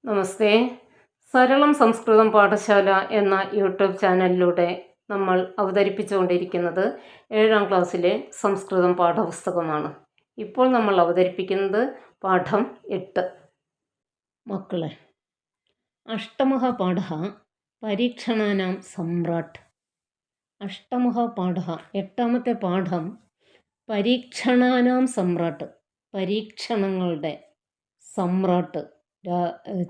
നമസ്തേ. സരളം സംസ്കൃതം പാഠശാല എന്ന യൂട്യൂബ് ചാനലിലൂടെ നമ്മൾ അവതരിപ്പിച്ചുകൊണ്ടിരിക്കുന്നത് 7ാം ക്ലാസ്സിലെ സംസ്കൃതം പാഠപുസ്തകമാണ്. ഇപ്പോൾ നമ്മൾ അവതരിപ്പിക്കുന്നത് പാഠം 8. മക്കളെ, അഷ്ടമഃ പാഠഃ പരീക്ഷണാനാം സമ്രാട്ട്. അഷ്ടമഃ പാഠഃ, 8ാമത്തെ പാഠം പരീക്ഷണാനാം സമ്രാട്ട്, പരീക്ഷണങ്ങളുടെ സമ്രാട്ട്,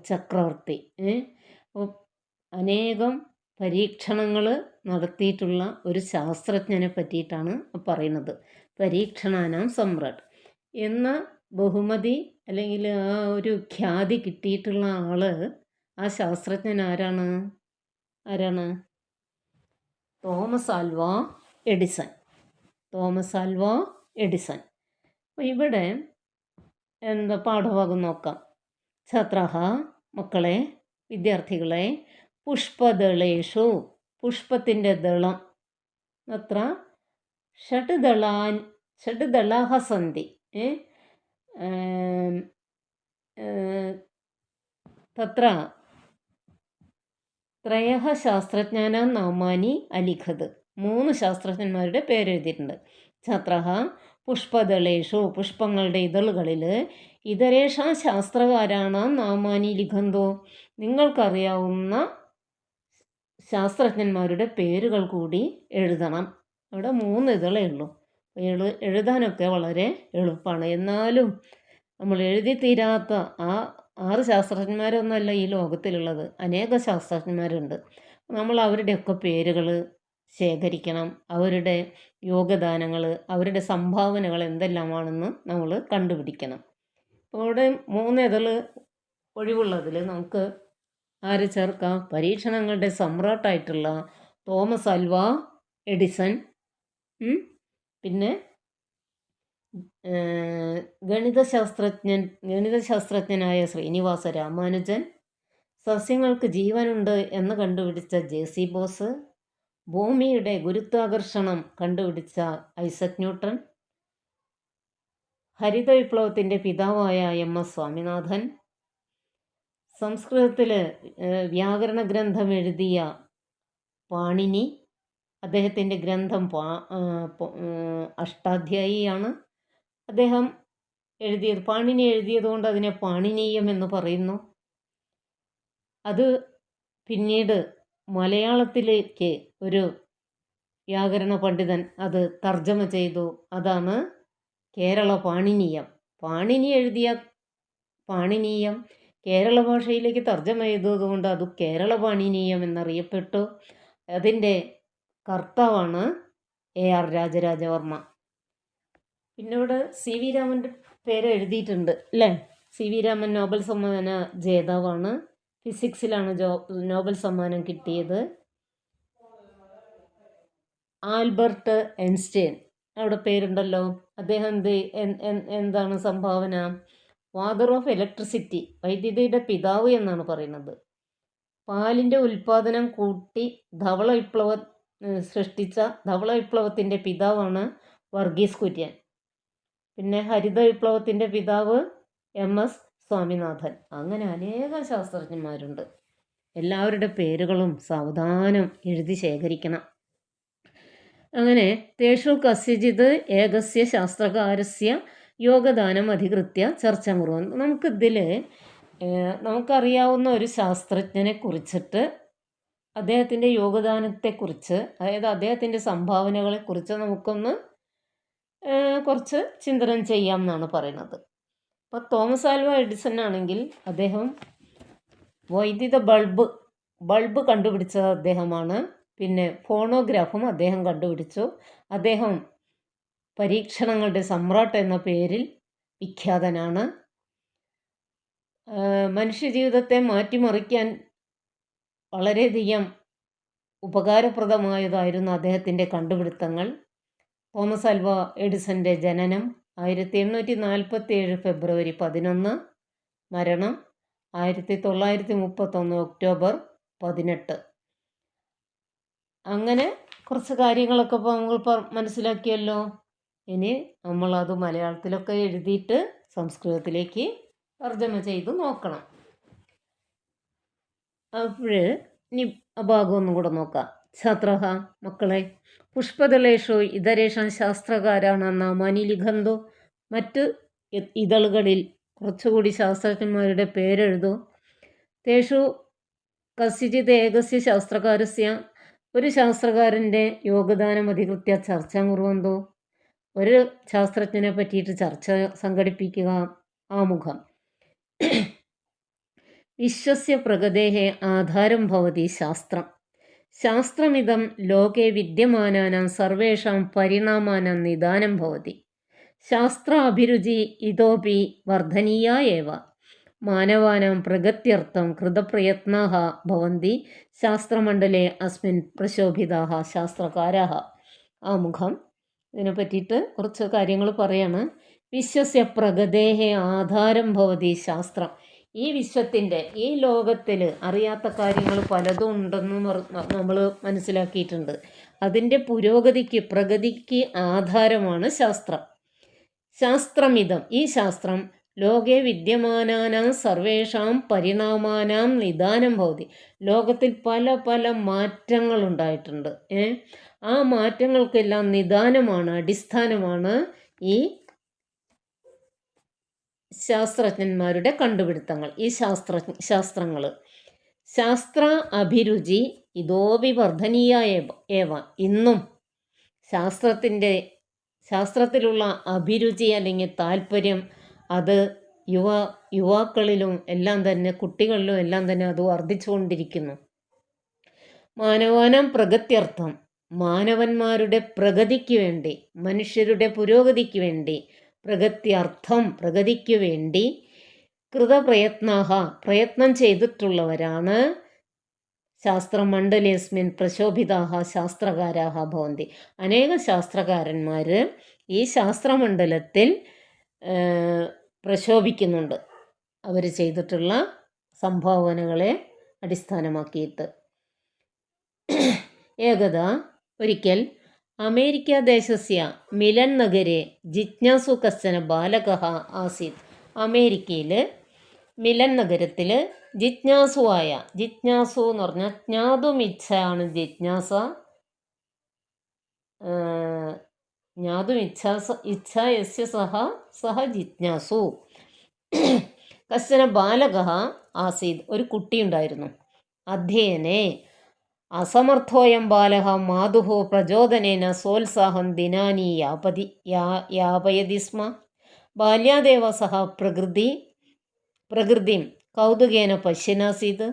ചക്രവർത്തി. അനേകം പരീക്ഷണങ്ങൾ നടത്തിയിട്ടുള്ള ഒരു ശാസ്ത്രജ്ഞനെ പറ്റിയിട്ടാണ് പറയുന്നത്. പരീക്ഷണാനാം സമ്രാട്ട് എന്ന ബഹുമതി അല്ലെങ്കിൽ ആ ഒരു ഖ്യാതി കിട്ടിയിട്ടുള്ള ആള്, ആ ശാസ്ത്രജ്ഞൻ ആരാണ്? Thomas Alva Edison. Thomas Alva Edison. അപ്പോൾ ഇവിടെ പാഠഭാഗം നോക്കാം. ഛാത്രാഹ, മക്കളെ, വിദ്യാർത്ഥികളെ, പുഷ്പദളേഷു, പുഷ്പത്തിൻ്റെ ദളം, അത്ര ഷഡ് ദളാഹ സന്തി, തത്ര ത്രയഃ ശാസ്ത്രജ്ഞാനാം നാമാനി അലിഖത്, 3 ശാസ്ത്രജ്ഞന്മാരുടെ പേരെഴുതിയിട്ടുണ്ട്. ഛാത്രഃ പുഷ്പദളേഷു, പുഷ്പങ്ങളുടെ ഇതളുകളിൽ, ഇതരേഷാ ശാസ്ത്രകാരാണ് നാമാനി ലിഖന്തോ, നിങ്ങൾക്കറിയാവുന്ന ശാസ്ത്രജ്ഞന്മാരുടെ പേരുകൾ കൂടി എഴുതണം. അവിടെ 3 ഇതളേ ഉള്ളൂ. എഴുതാനൊക്കെ വളരെ എളുപ്പമാണ്. എന്നാലും നമ്മൾ എഴുതി തീരാത്ത ആ 6 ശാസ്ത്രജ്ഞന്മാരൊന്നുമല്ല ഈ ലോകത്തിലുള്ളത്, അനേക ശാസ്ത്രജ്ഞന്മാരുണ്ട്. നമ്മൾ അവരുടെയൊക്കെ പേരുകൾ ശേഖരിക്കണം. അവരുടെ യോഗദാനങ്ങൾ, അവരുടെ സംഭാവനകൾ എന്തെല്ലാമാണെന്ന് നമ്മൾ കണ്ടുപിടിക്കണം. അവിടെ 3 ഇതള് ഒഴിവുള്ളതിൽ നമുക്ക് ആര് ചേർക്കാം? പരീക്ഷണങ്ങളുടെ സമ്രാട്ടായിട്ടുള്ള തോമസ് ആൽവാ എഡിസൺ, പിന്നെ ഗണിതശാസ്ത്രജ്ഞനായ ശ്രീനിവാസ രാമാനുജൻ, സസ്യങ്ങൾക്ക് ജീവനുണ്ട് എന്ന് കണ്ടുപിടിച്ച ജെ.സി. ബോസ്, ഭൂമിയുടെ ഗുരുത്വാകർഷണം കണ്ടുപിടിച്ച ഐസക് ന്യൂട്ടൺ, ഹരിത വിപ്ലവത്തിൻ്റെ പിതാവായ എം.എസ്. സ്വാമിനാഥൻ, സംസ്കൃതത്തിൽ വ്യാകരണ ഗ്രന്ഥം എഴുതിയ പാണിനി, അദ്ദേഹത്തിൻ്റെ ഗ്രന്ഥം അഷ്ടാധ്യായിയാണ്. അദ്ദേഹം എഴുതിയത്, പാണിനി എഴുതിയതുകൊണ്ട് അതിനെ പാണിനീയം എന്ന് പറയുന്നു. അത് പിന്നീട് മലയാളത്തിലേക്ക് ഒരു വ്യാകരണ പണ്ഡിതൻ അത് തർജ്ജമ ചെയ്തു. അതാണ് കേരള പാണിനീയം. പാണിനി എഴുതിയ പാണിനീയം കേരള ഭാഷയിലേക്ക് തർജ്ജമ ചെയ്തതുകൊണ്ട് അത് കേരള പാണിനീയം എന്നറിയപ്പെട്ടു. അതിൻ്റെ കർത്താവാണ് AR രാജരാജവർമ്മ. പിന്നെ ഇവിടെ C.V. രാമൻ്റെ പേര് എഴുതിയിട്ടുണ്ട് അല്ലേ? C.V. രാമൻ നോബൽ സമ്മാന ജേതാവാണ്. ഫിസിക്സിലാണ് നോബൽ സമ്മാനം കിട്ടിയത്. ആൽബർട്ട് ഐൻസ്റ്റൈൻ, അവിടെ പേരുണ്ടല്ലോ. അദ്ദേഹം എന്താണ് സംഭാവന? ഫാദർ ഓഫ് ഇലക്ട്രിസിറ്റി, വൈദ്യുതിയുടെ പിതാവ് എന്നാണ് പറയുന്നത്. പാലിൻ്റെ ഉൽപ്പാദനം കൂട്ടി ധവള വിപ്ലവം സൃഷ്ടിച്ച ധവള വിപ്ലവത്തിൻ്റെ പിതാവാണ് വർഗീസ് കുര്യൻ. പിന്നെ ഹരിത വിപ്ലവത്തിൻ്റെ പിതാവ് M.S. സ്വാമിനാഥൻ. അങ്ങനെ അനേകം ശാസ്ത്രജ്ഞന്മാരുണ്ട്. എല്ലാവരുടെ പേരുകളും സാവധാനം എഴുതി ശേഖരിക്കണം. അങ്ങനെ തേഷു കസ്യജിത് ഏകസ്യ ശാസ്ത്രകാരസ്യ യോഗദാനം അധികൃത്യ ചർച്ച കുറുവൻ. നമുക്കറിയാവുന്ന ഒരു ശാസ്ത്രജ്ഞനെ കുറിച്ചിട്ട്, അദ്ദേഹത്തിൻ്റെ യോഗദാനത്തെക്കുറിച്ച്, അതായത് അദ്ദേഹത്തിൻ്റെ സംഭാവനകളെക്കുറിച്ച് നമുക്കൊന്ന് കുറച്ച് ചിന്തനം ചെയ്യാം എന്നാണ് പറയുന്നത്. അപ്പോൾ തോമസ് ആൽവാ എഡിസൺ ആണെങ്കിൽ അദ്ദേഹം വൈദ്യുത ബൾബ് കണ്ടുപിടിച്ചത് അദ്ദേഹമാണ്. പിന്നെ ഫോണോഗ്രാഫും അദ്ദേഹം കണ്ടുപിടിച്ചു. അദ്ദേഹം പരീക്ഷണങ്ങളുടെ സമ്രാട്ട് എന്ന പേരിൽ വിഖ്യാതനാണ്. മനുഷ്യജീവിതത്തെ മാറ്റിമറിക്കാൻ വളരെയധികം ഉപകാരപ്രദമായതായിരുന്നു അദ്ദേഹത്തിൻ്റെ കണ്ടുപിടുത്തങ്ങൾ. തോമസ് ആൽവാ എഡിസൻ്റെ ജനനം 1847 ഫെബ്രുവരി 11, മരണം 1931 ഒക്ടോബർ 18. അങ്ങനെ കുറച്ച് കാര്യങ്ങളൊക്കെ ഇപ്പോൾ നമ്മൾ മനസ്സിലാക്കിയല്ലോ. ഇനി നമ്മളത് മലയാളത്തിലൊക്കെ എഴുതിയിട്ട് സംസ്കൃതത്തിലേക്ക് തർജ്ജമ ചെയ്ത് നോക്കണം. അപ്പോൾ ഇനി ആ ഭാഗം ഒന്നും കൂടെ നോക്കാം. ഛാത്രഃ മക്കളെ, പുഷ്പദളേഷു ഇതരേഷാം ശാസ്ത്രകാരാണ് നാമാനി ലിഖന്തു. മറ്റ് ഇതളുകളിൽ കുറച്ചുകൂടി ശാസ്ത്രജ്ഞന്മാരുടെ പേരെഴുതൂ. തേഷു കസ്യചിത് ഏകസ്യ ശാസ്ത്രകാരസ്യ, ഒരു ശാസ്ത്രകാരൻ്റെ യോഗദാനം അധികൃത്യ ചർച്ച കുർവന്തോ. ഒരു ശാസ്ത്രജ്ഞനെ പറ്റിയിട്ട് ചർച്ച സംഘടിപ്പിക്കുക. ആമുഖം. വിശ്വസ്യ പ്രഗതേഹ ആധാരം ഭവതി ശാസ്ത്രം. ശാസ്ത്രമിതം ലോകേ വിദ്യമാനാനാം സർവേഷാം പരിണാമാനാം നിദാനം ഭവതി. ശാസ്ത്ര അഭിരുചി ഇതോപി വർദ്ധനീയ ഏവ. മാനവാനാം പ്രഗത്യർത്ഥം കൃതപ്രയത്നാഃ ഭവന്തി ശാസ്ത്രമണ്ഡലേ അസ്മിൻ പ്രശോഭിതാഃ ശാസ്ത്രകാരാഃ. ആമുഖം. ഇതിനെ പറ്റിയിട്ട് കുറച്ച് കാര്യങ്ങൾ പറയാണ്. വിശ്വസ്യ പ്രഗതേഹ ആധാരം ഭവതി ശാസ്ത്രം. ഈ വിശ്വത്തിൻ്റെ, ഈ ലോകത്തിൽ അറിയാത്ത കാര്യങ്ങൾ പലതും ഉണ്ടെന്ന് നമ്മൾ മനസ്സിലാക്കിയിട്ടുണ്ട്. അതിൻ്റെ പുരോഗതിക്ക്, പ്രഗതിക്ക് ആധാരമാണ് ശാസ്ത്രം. ശാസ്ത്രമിതം, ഈ ശാസ്ത്രം ലോകേ വിദ്യമാനാനാം സർവേഷാം പരിണാമാനാം നിദാനം ഭവതി. ലോകത്തിൽ പല പല മാറ്റങ്ങളുണ്ടായിട്ടുണ്ട്. ആ മാറ്റങ്ങൾക്കെല്ലാം നിദാനമാണ്, അടിസ്ഥാനമാണ് ഈ ശാസ്ത്രജ്ഞന്മാരുടെ കണ്ടുപിടുത്തങ്ങൾ, ഈ ശാസ്ത്രങ്ങൾ. ശാസ്ത്ര അഭിരുചി ഇതോപി വർദ്ധനീയ ഏവ. ഇന്നും ശാസ്ത്രത്തിലുള്ള അഭിരുചി അല്ലെങ്കിൽ താല്പര്യം അത് യുവാക്കളിലും എല്ലാം തന്നെ, കുട്ടികളിലും എല്ലാം തന്നെ അത് വർദ്ധിച്ചുകൊണ്ടിരിക്കുന്നു. മാനവാനാം പ്രഗത്യർത്ഥം, മാനവന്മാരുടെ പ്രഗതിക്ക് വേണ്ടി, മനുഷ്യരുടെ പുരോഗതിക്ക് വേണ്ടി, പ്രഗത്യർത്ഥം പ്രഗതിക്ക് വേണ്ടി കൃതപ്രയത്നാഃ പ്രയത്നം ചെയ്തിട്ടുള്ളവരാണ് ശാസ്ത്രമണ്ഡലേസ്മിൻ പ്രശോഭിതാഃ ശാസ്ത്രകാരാഃ ഭവന്തി. അനേക ശാസ്ത്രകാരന്മാർ ഈ ശാസ്ത്രമണ്ഡലത്തിൽ പ്രശോഭിക്കുന്നുണ്ട്, അവർ ചെയ്തിട്ടുള്ള സംഭാവനകളെ അടിസ്ഥാനമാക്കിയിട്ട്. ഏകദാ ഒരിക്കൽ അമേരിക്കാദേശസ്യ മിലൻ നഗരെ ജിജ്ഞാസു കശ്ചന ബാലകഃ ആസീത്. അമേരിക്കയിൽ മിലൻ നഗരത്തിൽ ജിജ്ഞാസുവായ, ജിജ്ഞാസു എന്ന് പറഞ്ഞാൽ ജ്ഞാതുമിച്ഛയാണ് ജിജ്ഞാസ, ഇച്ഛ യസ്യ സഹ ജിജ്ഞാസു. കശ്ചന ബാലകഃ ആസീത്, ഒരു കുട്ടിയുണ്ടായിരുന്നു. അധ്യയനെ അസമർത്ഥോയം ബാലഃ മാതുഃ പ്രചോദനേന സോത്സാഹം ദിനാനി യാപയതി സ്മ. ബാല്യാദേവ സഹ പ്രകൃതിം കൗതുകേന പശ്യനാസീത്.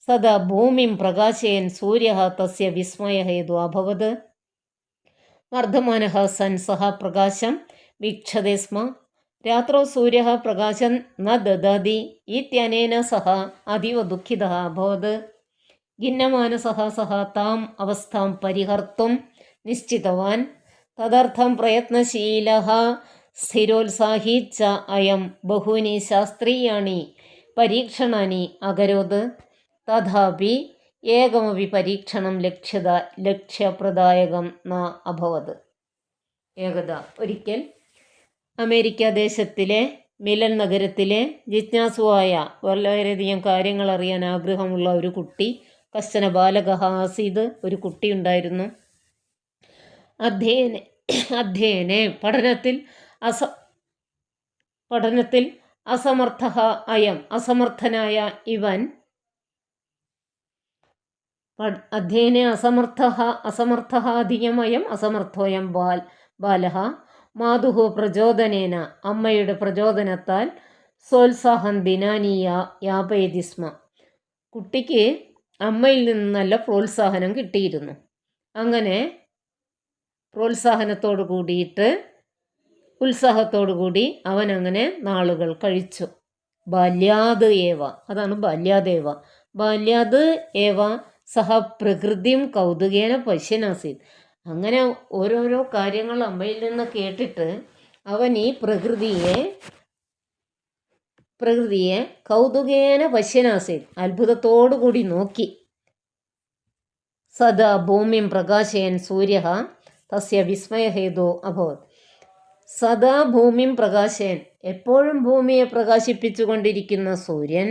സദാ ഭൂമിം പ്രകാശയൻ സൂര്യഃ തസ്യ വിസ്മയഹേതു അഭവത്. വർദ്ധമാനഃ സൻ സഹ പ്രകാശം വീക്ഷതേ സ്മ. രാത്രौ സൂര്യഃ പ്രകാശം ന ദദാതി ഇത്യനേന സഹ അതീവ ദുഃഖിതഃ അഭവത്. ഖിന്നമാനസഃ സഹ താം അവസ്ഥാം പരിഹർത്തും നിശ്ചിതവാൻ. തദർത്ഥം പ്രയത്നശീലഃ സ്ഥിരോത്സാഹി ച അയം ബഹൂനി ശാസ്ത്രീയാണി പരീക്ഷണാനി അകരോത്. തഥാപി ഏകമപി പരീക്ഷണം ലക്ഷ്യപ്രദായകം ന അഭവത്. ഏകദാ ഒരിക്കൽ അമേരിക്ക ദേശത്തിലെ മിലൻ നഗരത്തിലെ ജിജ്ഞാസുവായ, വളരെയധികം കാര്യങ്ങൾ അറിയാൻ ആഗ്രഹമുള്ള ഒരു കുട്ടി, കശ്ചന ബാലകഃ ആസീത്, ഒരു കുട്ടിയുണ്ടായിരുന്നു. അധ്യയനെ പഠനത്തിൽ അസമർത്ഥഃ അയം, അസമർത്ഥനായ ഇവൻ. അധ്യയനെ അസമർത്ഥഃ അധികമയം അസമർത്ഥോയം ബാലഃ മാതുഃ പ്രചോദനേന, അമ്മയുടെ പ്രചോദനത്താൽ സോത്സാഹം ദിനാനി യാപയതി സ്മ. കുട്ടിക്ക് അമ്മയിൽ നിന്ന് നല്ല പ്രോത്സാഹനം കിട്ടിയിരുന്നു. അങ്ങനെ പ്രോത്സാഹനത്തോടു കൂടിയിട്ട്, ഉത്സാഹത്തോടു കൂടി അവൻ അങ്ങനെ നാളുകൾ കഴിച്ചു. ബാല്യാത് ഏവ, അതാണ് ബാല്യാദേവ. ബാല്യാത് ഏവ സഹ പ്രകൃതിം കൗതുകേന പശ്യനാസീത്. അങ്ങനെ ഓരോരോ കാര്യങ്ങൾ അമ്മയിൽ നിന്ന് കേട്ടിട്ട് അവൻ ഈ പ്രകൃതിയെ കൗതുകേന പശ്യനാസീത്, അത്ഭുതത്തോടു കൂടി നോക്കി. സദാ ഭൂമിം പ്രകാശയൻ സൂര്യഃ തസ്യ വിസ്മയഹേതു അഭവത്. സദാ ഭൂമിം പ്രകാശയൻ, എപ്പോഴും ഭൂമിയെ പ്രകാശിപ്പിച്ചു കൊണ്ടിരിക്കുന്ന സൂര്യൻ,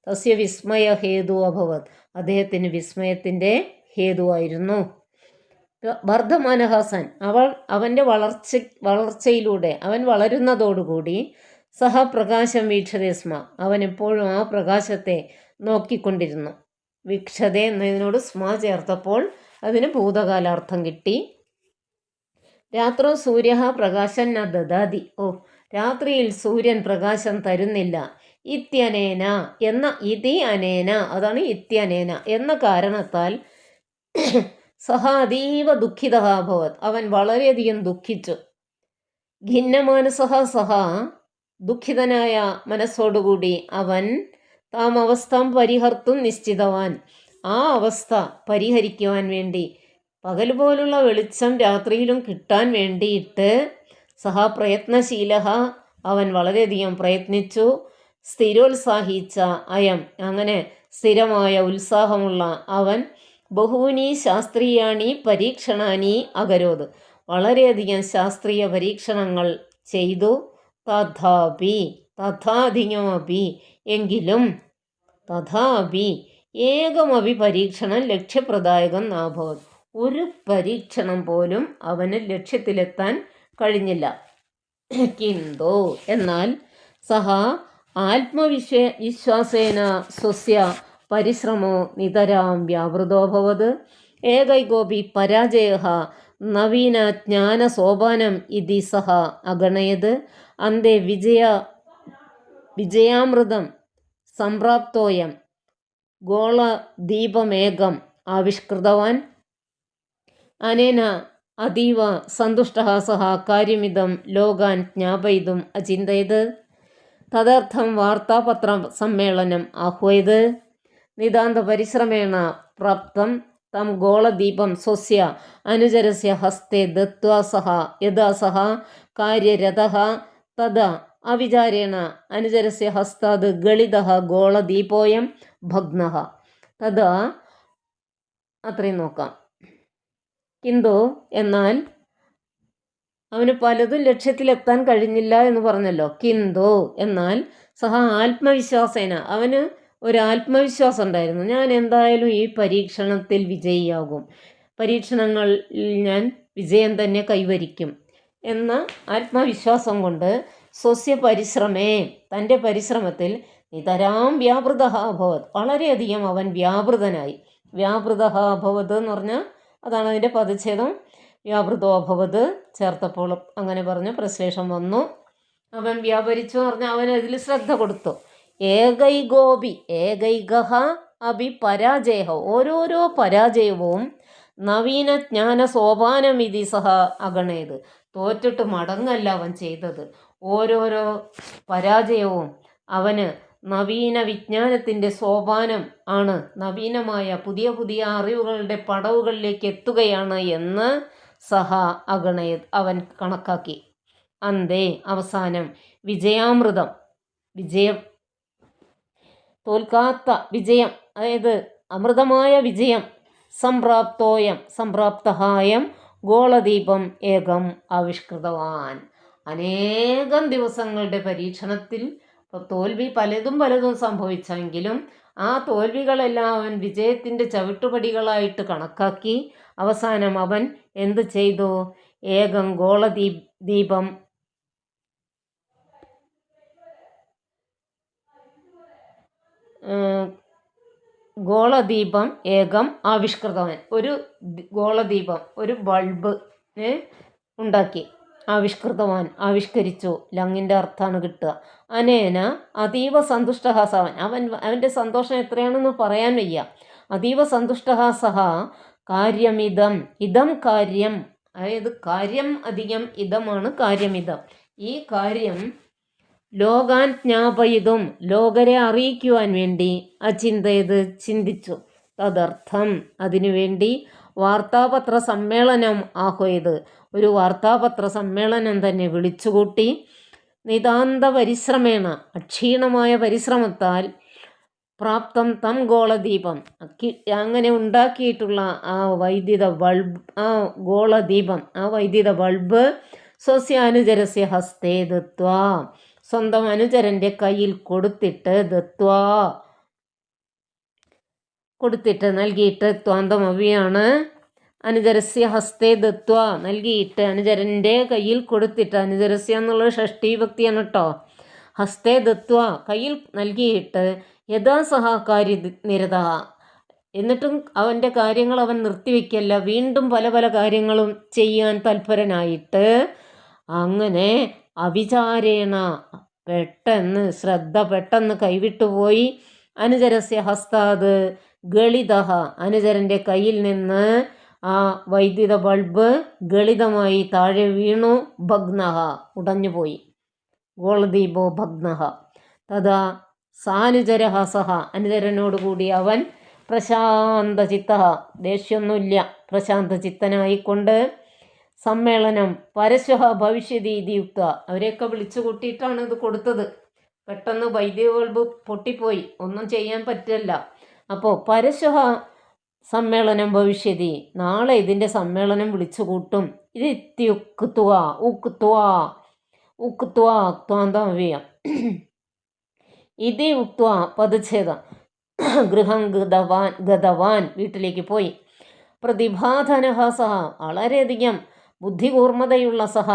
തസ്യ വിസ്മയ ഹേതു അഭവത്, അദ്ദേഹത്തിന് വിസ്മയത്തിൻ്റെ ഹേതുവായിരുന്നു. വർദ്ധമാനഹാസൻ, അവൻ്റെ വളർച്ചയിലൂടെ, അവൻ വളരുന്നതോടുകൂടി സഹ പ്രകാശം വീക്ഷതേ സ്മ, അവൻ എപ്പോഴും ആ പ്രകാശത്തെ നോക്കിക്കൊണ്ടിരുന്നു. വീക്ഷത എന്നതിനോട് സ്മ ചേർത്തപ്പോൾ അതിന് ഭൂതകാലാർത്ഥം കിട്ടി. രാത്രോ സൂര്യ പ്രകാശം ന ദദാതി, രാത്രിയിൽ സൂര്യൻ പ്രകാശം തരുന്നില്ല. ഇത്യനേന എന്ന ഇതി അനേന, അതാണ് ഇത്യനേന എന്ന കാരണത്താൽ സഹ അതീവ ദുഃഖിത അഭവത്, അവൻ വളരെയധികം ദുഃഖിച്ചു. ഖിന്നമാനസഹ സഹ, ദുഃഖിതനായ മനസ്സോടുകൂടി അവൻ താം അവസ്ഥം പരിഹർത്തും നിശ്ചിതവാൻ, ആ അവസ്ഥ പരിഹരിക്കുവാൻ വേണ്ടി, പകൽ പോലുള്ള വെളിച്ചം രാത്രിയിലും കിട്ടാൻ വേണ്ടിയിട്ട് സഹ പ്രയത്നശീല, അവൻ വളരെയധികം പ്രയത്നിച്ചു. സ്ഥിരോത്സാഹിച്ച അയം, അങ്ങനെ സ്ഥിരമായ ഉത്സാഹമുള്ള അവൻ ബഹൂനി ശാസ്ത്രീയാണി പരീക്ഷണാനി അകരോത്, വളരെയധികം ശാസ്ത്രീയ പരീക്ഷണങ്ങൾ ചെയ്തു. തഥാപി, തഥാധികമപി എങ്കിലും, തഥാപി ഏകമപി പരീക്ഷണം ലക്ഷ്യപ്രദായകം നാഭവത്, ഒരു പരീക്ഷണം പോലും അവന് ലക്ഷ്യത്തിലെത്താൻ കഴിഞ്ഞില്ല. കിന്തു എന്നാൽ സഹ ആത്മവിശ്വാസേന സ്വസ്യ പരിശ്രമോ നിതരാം വ്യാവൃതോഭവത്, ഏകൈകോപി പരാജയ നവീനജ്ഞാനസോപാനം ഇതി സഹ അഗണയത്, അന്തേ വിജയാമൃതം സംപ്രാപ്തോയം ഗോളദീപമേകം ആവിഷ്കൃതവാൻ. അനേന അതീവ സന്തുഷ്ടഃ സഹ കാര്യമിദം ലോകാൻ ജ്ഞാപയിതും അചിന്തയത്, തദർത്ഥം വാർത്താപത്ര സമ്മേളനം ആഹ്വയത്. നിതാന്ത പരിശ്രമേണ പ്രാപ്തം തം ഗോളദീപം സ്വസ്യ അനുചരസ്യ ഹസ്തേ ദത്വാ സഹ യഥാ സഹ കാര്യരതഃ തദാ അവിചാരേണ അനുചരസ്യ ഹസ്താത് ഗളിതഃ ഗോളദീപോയം ഭഗ്നഃ. തദാ, അത്രയും നോക്കാം. കിന്തു എന്നാൽ അവന് പലതും ലക്ഷ്യത്തിലെത്താൻ കഴിഞ്ഞില്ല എന്ന് പറഞ്ഞല്ലോ. കിന്തു എന്നാൽ സഹ ആത്മവിശ്വാസേന, അവന് ഒരു ആത്മവിശ്വാസം ഉണ്ടായിരുന്നു, ഞാൻ എന്തായാലും ഈ പരീക്ഷണത്തിൽ വിജയിയാകും, പരീക്ഷണങ്ങളിൽ ഞാൻ വിജയം തന്നെ കൈവരിക്കും എന്ന ആത്മവിശ്വാസം കൊണ്ട് സ്വസ്യ പരിശ്രമേ, തൻ്റെ പരിശ്രമത്തിൽ നിതരാം വ്യാപൃത അഭവത്, വളരെയധികം അവൻ വ്യാപൃതനായി. വ്യാപൃത അഭവത് എന്ന് പറഞ്ഞാൽ അതാണ് അതിൻ്റെ പദച്ഛേദം. വ്യാപൃതോ അഭവത് ചേർത്തപ്പോൾ അങ്ങനെ പറഞ്ഞ് പ്രശ്ലേഷം വന്നു. അവൻ വ്യാപരിച്ചു പറഞ്ഞാൽ അവൻ അതിൽ ശ്രദ്ധ കൊടുത്തു. ഏകൈകോപി, ഏകൈകഹ അഭി പരാജയ, ഓരോരോ പരാജയവും നവീന ജ്ഞാന സോപാനമിതി സഹ അഗണയത്, തോറ്റിട്ട് മടങ്ങല്ല അവൻ ചെയ്തത്. ഓരോരോ പരാജയവും അവന് നവീന വിജ്ഞാനത്തിൻ്റെ സോപാനം ആണ്, നവീനമായ പുതിയ പുതിയ അറിവുകളുടെ പടവുകളിലേക്ക് എത്തുകയാണ് എന്ന് സഹ അഗണയത്, അവൻ കണക്കാക്കി. അന്തേ അവസാനം വിജയാമൃതം, വിജയം, തോൽക്കാത്ത വിജയം, അതായത് അമൃതമായ വിജയം, സംപ്രാപ്തോയം സംപ്രാപ്തഹായം ഗോളദീപം ഏകം ആവിഷ്കൃതവാൻ. അനേകം ദിവസങ്ങളുടെ പരീക്ഷണത്തിൽ തോൽവി പലതും സംഭവിച്ചെങ്കിലും ആ തോൽവികളെല്ലാം അവൻ വിജയത്തിൻ്റെ ചവിട്ടുപടികളായിട്ട് കണക്കാക്കി. അവസാനം അവൻ എന്ത് ചെയ്തു? ഏകം ഗോളദീപം ഗോളദീപം ഏകം ആവിഷ്കൃതവൻ, ഒരു ഗോളദീപം, ഒരു ബൾബ് ഉണ്ടാക്കി. ആവിഷ്കൃതവാൻ ആവിഷ്കരിച്ചു, ലങ്ങിൻ്റെ അർത്ഥമാണ് കിട്ടുക. അനേന അതീവ സന്തുഷ്ട സവൻ, അവൻ്റെ സന്തോഷം എത്രയാണെന്ന് പറയാൻ വയ്യ. അതീവ സന്തുഷ്ട സഹ കാര്യമിതം, ഇതം കാര്യം, അതായത് കാര്യം അധികം ഇതമാണ് കാര്യമിതം, ഈ കാര്യം ലോകാൻ ജ്ഞാപയിതും, ലോകരെ അറിയിക്കുവാൻ വേണ്ടി അചിന്തയത് ചിന്തിച്ചു. തദർത്ഥം അതിനുവേണ്ടി വാർത്താപത്ര സമ്മേളനം ആഹ്വയത്, ഒരു വാർത്താപത്ര സമ്മേളനം തന്നെ വിളിച്ചുകൂട്ടി. നിതാന്ത പരിശ്രമേണ, അക്ഷീണമായ പരിശ്രമത്താൽ പ്രാപ്തം തം ഗോളദീപം, അങ്ങനെ ഉണ്ടാക്കിയിട്ടുള്ള ആ വൈദ്യുത ബൾബ്, ആ ഗോളദീപം, ആ വൈദ്യുത ബൾബ് സ്വസ്യ അനുചരസ്യ ഹസ്തേ ദത്വാ, സ്വന്തം അനുചരൻ്റെ കയ്യിൽ കൊടുത്തിട്ട്, ദത്വാ കൊടുത്തിട്ട് നൽകിയിട്ട് ത്വാന്തമവിയാണ് അനുജരസ്യ ഹസ്തേ ദത്വ നൽകിയിട്ട് അനുജരൻ്റെ കയ്യിൽ കൊടുത്തിട്ട്, അനുജരസ്യ എന്നുള്ളത് ഷഷ്ഠീഭക്തിയാണ് കേട്ടോ. ഹസ്തേ ദത്വ കയ്യിൽ നൽകിയിട്ട് യഥാസഹകാരി നിരത, എന്നിട്ടും അവൻ്റെ കാര്യങ്ങൾ അവൻ നിർത്തിവെക്കല്ല, വീണ്ടും പല പല കാര്യങ്ങളും ചെയ്യാൻ തൽപരനായിട്ട്, അങ്ങനെ അവിചാരേണ പെട്ടെന്ന് കൈവിട്ടുപോയി അനുജരസ്യ ഹസ്താത് ഗളിതഹ അനുജരൻ്റെ കയ്യിൽ നിന്ന് ആ വൈദ്യുത ബൾബ് ഗളിതമായി താഴെ വീണു. ഭഗ്നഹ ഉടഞ്ഞുപോയി. ഗോളദീപോ ഭഗ്നഹ തഥാ സാനുജരഹ സഹ അനുചരനോടുകൂടി അവൻ പ്രശാന്തചിത്ത, ദേഷ്യമൊന്നുമില്ല, പ്രശാന്തചിത്തനായിക്കൊണ്ട് സമ്മേളനം പരശ്വ ഭവിഷ്യതി യുക്ത, അവരെയൊക്കെ വിളിച്ചു കൂട്ടിയിട്ടാണ് ഇത് കൊടുത്തത്. പെട്ടെന്ന് വൈദ്യുത ബൾബ് പൊട്ടിപ്പോയി, ഒന്നും ചെയ്യാൻ പറ്റില്ല. അപ്പോൾ പരശ്വ സമ്മേളനം ഭവിഷ്യതി, നാളെ ഇതിൻ്റെ സമ്മേളനം വിളിച്ചു കൂട്ടും. ഇത് ഇത്യുക്ത്വ ഉക്ത്വാന്തവ്യം ഇത് ഉക്ത്വ പദച്ഛേദം ഗൃഹം ഗതവാൻ വീട്ടിലേക്ക് പോയി. പ്രതിഭാധനഃ സഹ വളരെയധികം ബുദ്ധികൂർമ്മതയുള്ള സഹ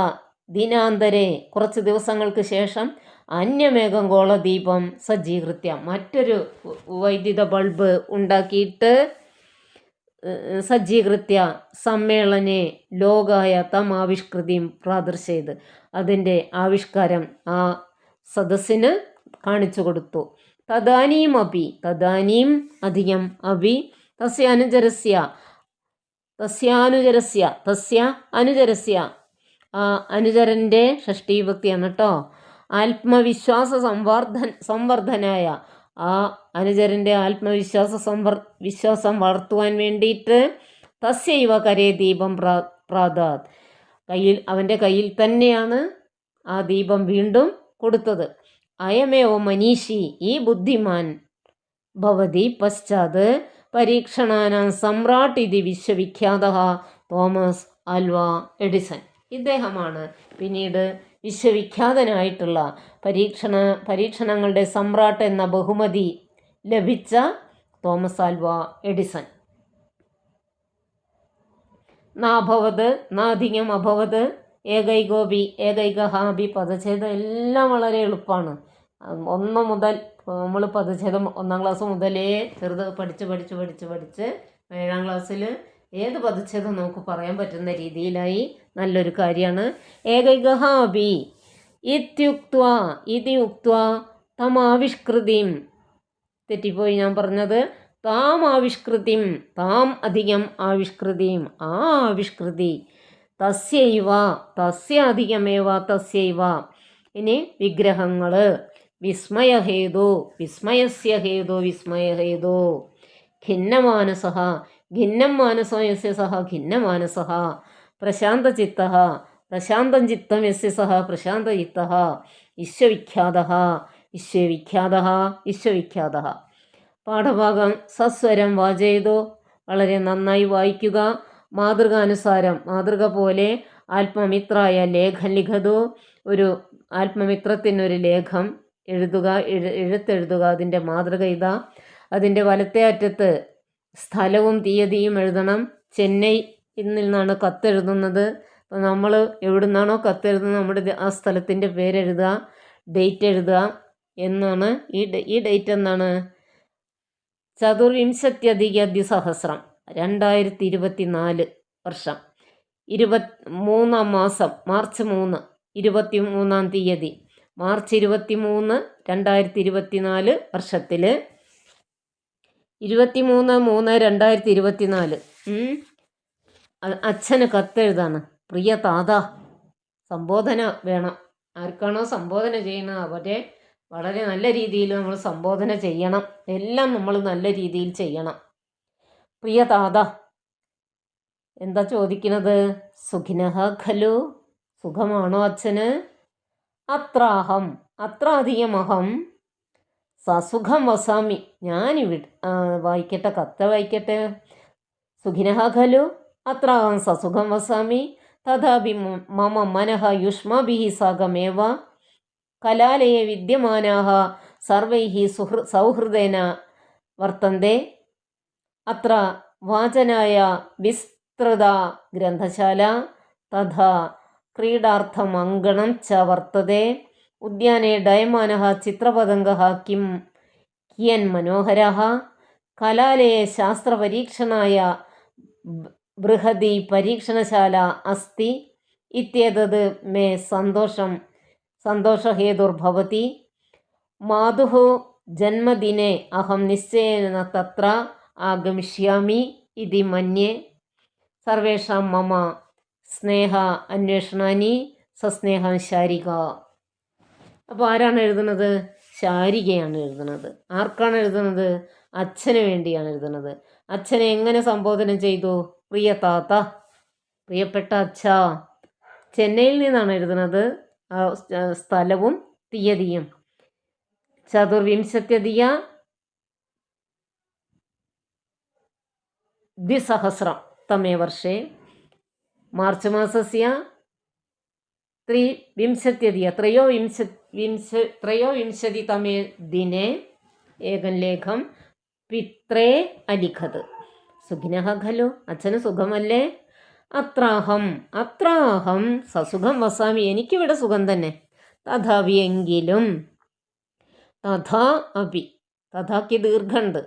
ദിനാന്തരെ കുറച്ച് ദിവസങ്ങൾക്ക് ശേഷം അന്യമേകം ഗോളദീപം സജ്ജീകൃത്യ മറ്റൊരു വൈദ്യുത ബൾബ് ഉണ്ടാക്കിയിട്ട് സജ്ജീകൃത്യ സമ്മേളനെ ലോകായ തം ആവിഷ്കൃതിയും പ്രാദർശയത്, അതിൻ്റെ ആവിഷ്കാരം ആ സദസ്സിന് കാണിച്ചു കൊടുത്തു. തദാനീം അധികം അഭി തസ്യ അനുചരസ്യ ആ അനുചരൻ്റെ ഷഷ്ഠീഭക്തിയാണ് കേട്ടോ. ആത്മവിശ്വാസ സംവർദ്ധനായ ആ അനുചരൻ്റെ വിശ്വാസം വളർത്തുവാൻ വേണ്ടിയിട്ട് തസ്യൈവ കരേ ദീപം പ്രാദാത്, അവൻ്റെ കയ്യിൽ തന്നെയാണ് ആ ദീപം വീണ്ടും കൊടുത്തത്. അയമേവ മനീഷി, ഈ ബുദ്ധിമാൻ ഭവതി പശ്ചാത് പരീക്ഷണാനാം സമ്രാട്ട് ഇതി വിശ്വവിഖ്യാത തോമസ് ആൽവാ എഡിസൺ, ഇദ്ദേഹമാണ് പിന്നീട് വിശ്വവിഖ്യാതനായിട്ടുള്ള പരീക്ഷണങ്ങളുടെ സമ്രാട്ട് എന്ന ബഹുമതി ലഭിച്ച തോമസ് ആൽവാ എഡിസൺ. നാഭവത് നാധികം അഭവത് ഏകൈകോപി ഏകൈകഹാബി പദച്ഛേദം എല്ലാം വളരെ എളുപ്പമാണ്. 1 മുതൽ നമ്മൾ പദച്ഛേദം 1-ാം ക്ലാസ് മുതലേ ചെറുത് പഠിച്ച് 7-ാം ക്ലാസ്സിൽ ഏത് പദച്ഛേദം നമുക്ക് പറയാൻ പറ്റുന്ന രീതിയിലായി. നല്ലൊരു കാര്യമാണ്. ഏകൈകഹാബി ഇത്യുക്ത്വ തമാവിഷ്കൃതിം, തെറ്റിപ്പോയി ഞാൻ പറഞ്ഞത്, താം അധികം ആവിഷ്കൃതിം, ആ ആവിഷ്കൃതി തസ്യ അധികമേവ തസ്യൈവ. ഇനി വിഗ്രഹങ്ങൾ വിസ്മയഹേതു ഖിന്നമാനസഃ യസ്യ സഹ ഖിന്നമാനസഃ പ്രശാന്തചിത്തഃ യസ്യ സഹ പ്രശാന്തചിത്തഃ വിശ്വവിഖ്യാതഃ. പാഠഭാഗം സസ്വരം വാചയതോ, വളരെ നന്നായി വായിക്കുക. മാതൃകാനുസാരം, മാതൃക പോലെ ആത്മമിത്രായ ലേഖം ലിഖതോ, ഒരു ആത്മമിത്രത്തിനൊരു ലേഖം എഴുത്തെഴുതുക. അതിൻ്റെ മാതൃക ഇതാ. അതിൻ്റെ വലത്തേ അറ്റത്ത് സ്ഥലവും തീയതിയും എഴുതണം. ചെന്നൈയിൽ നിന്നാണ് കത്തെഴുതുന്നത്. അപ്പോൾ നമ്മൾ എവിടുന്നാണോ കത്തെഴുതുന്നത് നമ്മുടെ ആ സ്ഥലത്തിൻ്റെ പേരെഴുതുക, ഡേറ്റ് എഴുതുക. എന്നാണ് ഈ ഡേറ്റ് എന്നാണ്? 24+2000 2024 വർഷം 23-ാം മാസം മാർച്ച് 3 23-ാം തീയതി മാർച്ച് 23 2024 വർഷത്തിൽ 23/3/2024 അച്ഛന് കത്തെഴുതാണ്. പ്രിയ താത, സംബോധന വേണം. ആർക്കാണോ സംബോധന ചെയ്യുന്നത് അവരെ വളരെ നല്ല രീതിയിൽ നമ്മൾ സംബോധന ചെയ്യണം. എല്ലാം നമ്മൾ നല്ല രീതിയിൽ ചെയ്യണം. പ്രിയ താത, എന്താ ചോദിക്കുന്നത്? സുഖിനഃ ഖലു, സുഖമാണോ അച്ഛന്? അത്രാധികമഹം സസുഖം വസാമി, വായിക്കട്ടെ, കത്ത് വായിക്കട്ടെ. സുഖിനഃ ഖലു അത്രാഹം സസുഖം വസാമി തഥാപി മമ മനഃ യുഷ്മാഭിः സാകമേവ കലാലയെ വിദ്യമാനാः സർവൈः സൗഹൃദേന വർത്തന്തെ. അത്ര വാചനായ വിസ്തൃത ഗ്രന്ഥശാല തഥാ ക്രീഡാർത്ഥം അങ്കണം ച വർത്തതെ. ഉദ്യാനെ ഡയമാനഃ ചിത്രപതംഗഃ കിയൻ മനോഹരഃ. കലാലയെ ശാസ്ത്രപരീക്ഷണായ ബൃഹതി പരീക്ഷണശാല അസ്തി ഇത്യേതത് മേ സന്തോഷഹേതുർഭവതി. മാതുഃ ജന്മദിനെ അഹം നിശ്ചയേന തത്ര ആഗമിഷ്യാമി ഇതി മന്യേ. സർവേഷാം മമ സ്നേഹ അന്വേഷണാനി. സസ്നേഹം ശാരിക. അപ്പോൾ ആരാണ് എഴുതുന്നത്? ശാരികയാണ് എഴുതുന്നത്. ആർക്കാണ് എഴുതുന്നത്? അച്ഛന് വേണ്ടിയാണ് എഴുതുന്നത്. അച്ഛനെ എങ്ങനെ സംബോധന ചെയ്തു? പ്രിയ താത്ത, പ്രിയപ്പെട്ട അച്ഛ. ചെന്നൈയിൽ നിന്നാണ് എഴുതുന്നത്. സ്ഥലവും തീയതിയും 24 तमे वर्षे मार्च् मासस्य 23 दिने एकं लेखं पित्रे अलिखत्. सुखिनः खलु? അച്ഛന് സുഖമല്ലേ? അത്രാഹം സസുഖം വസാമി. എനിക്കിവിടെ സുഖം തന്നെ. തഥാപി എങ്കിലും. തഥാ അപി, തഥാക്ക് ദീർഘമുണ്ട്,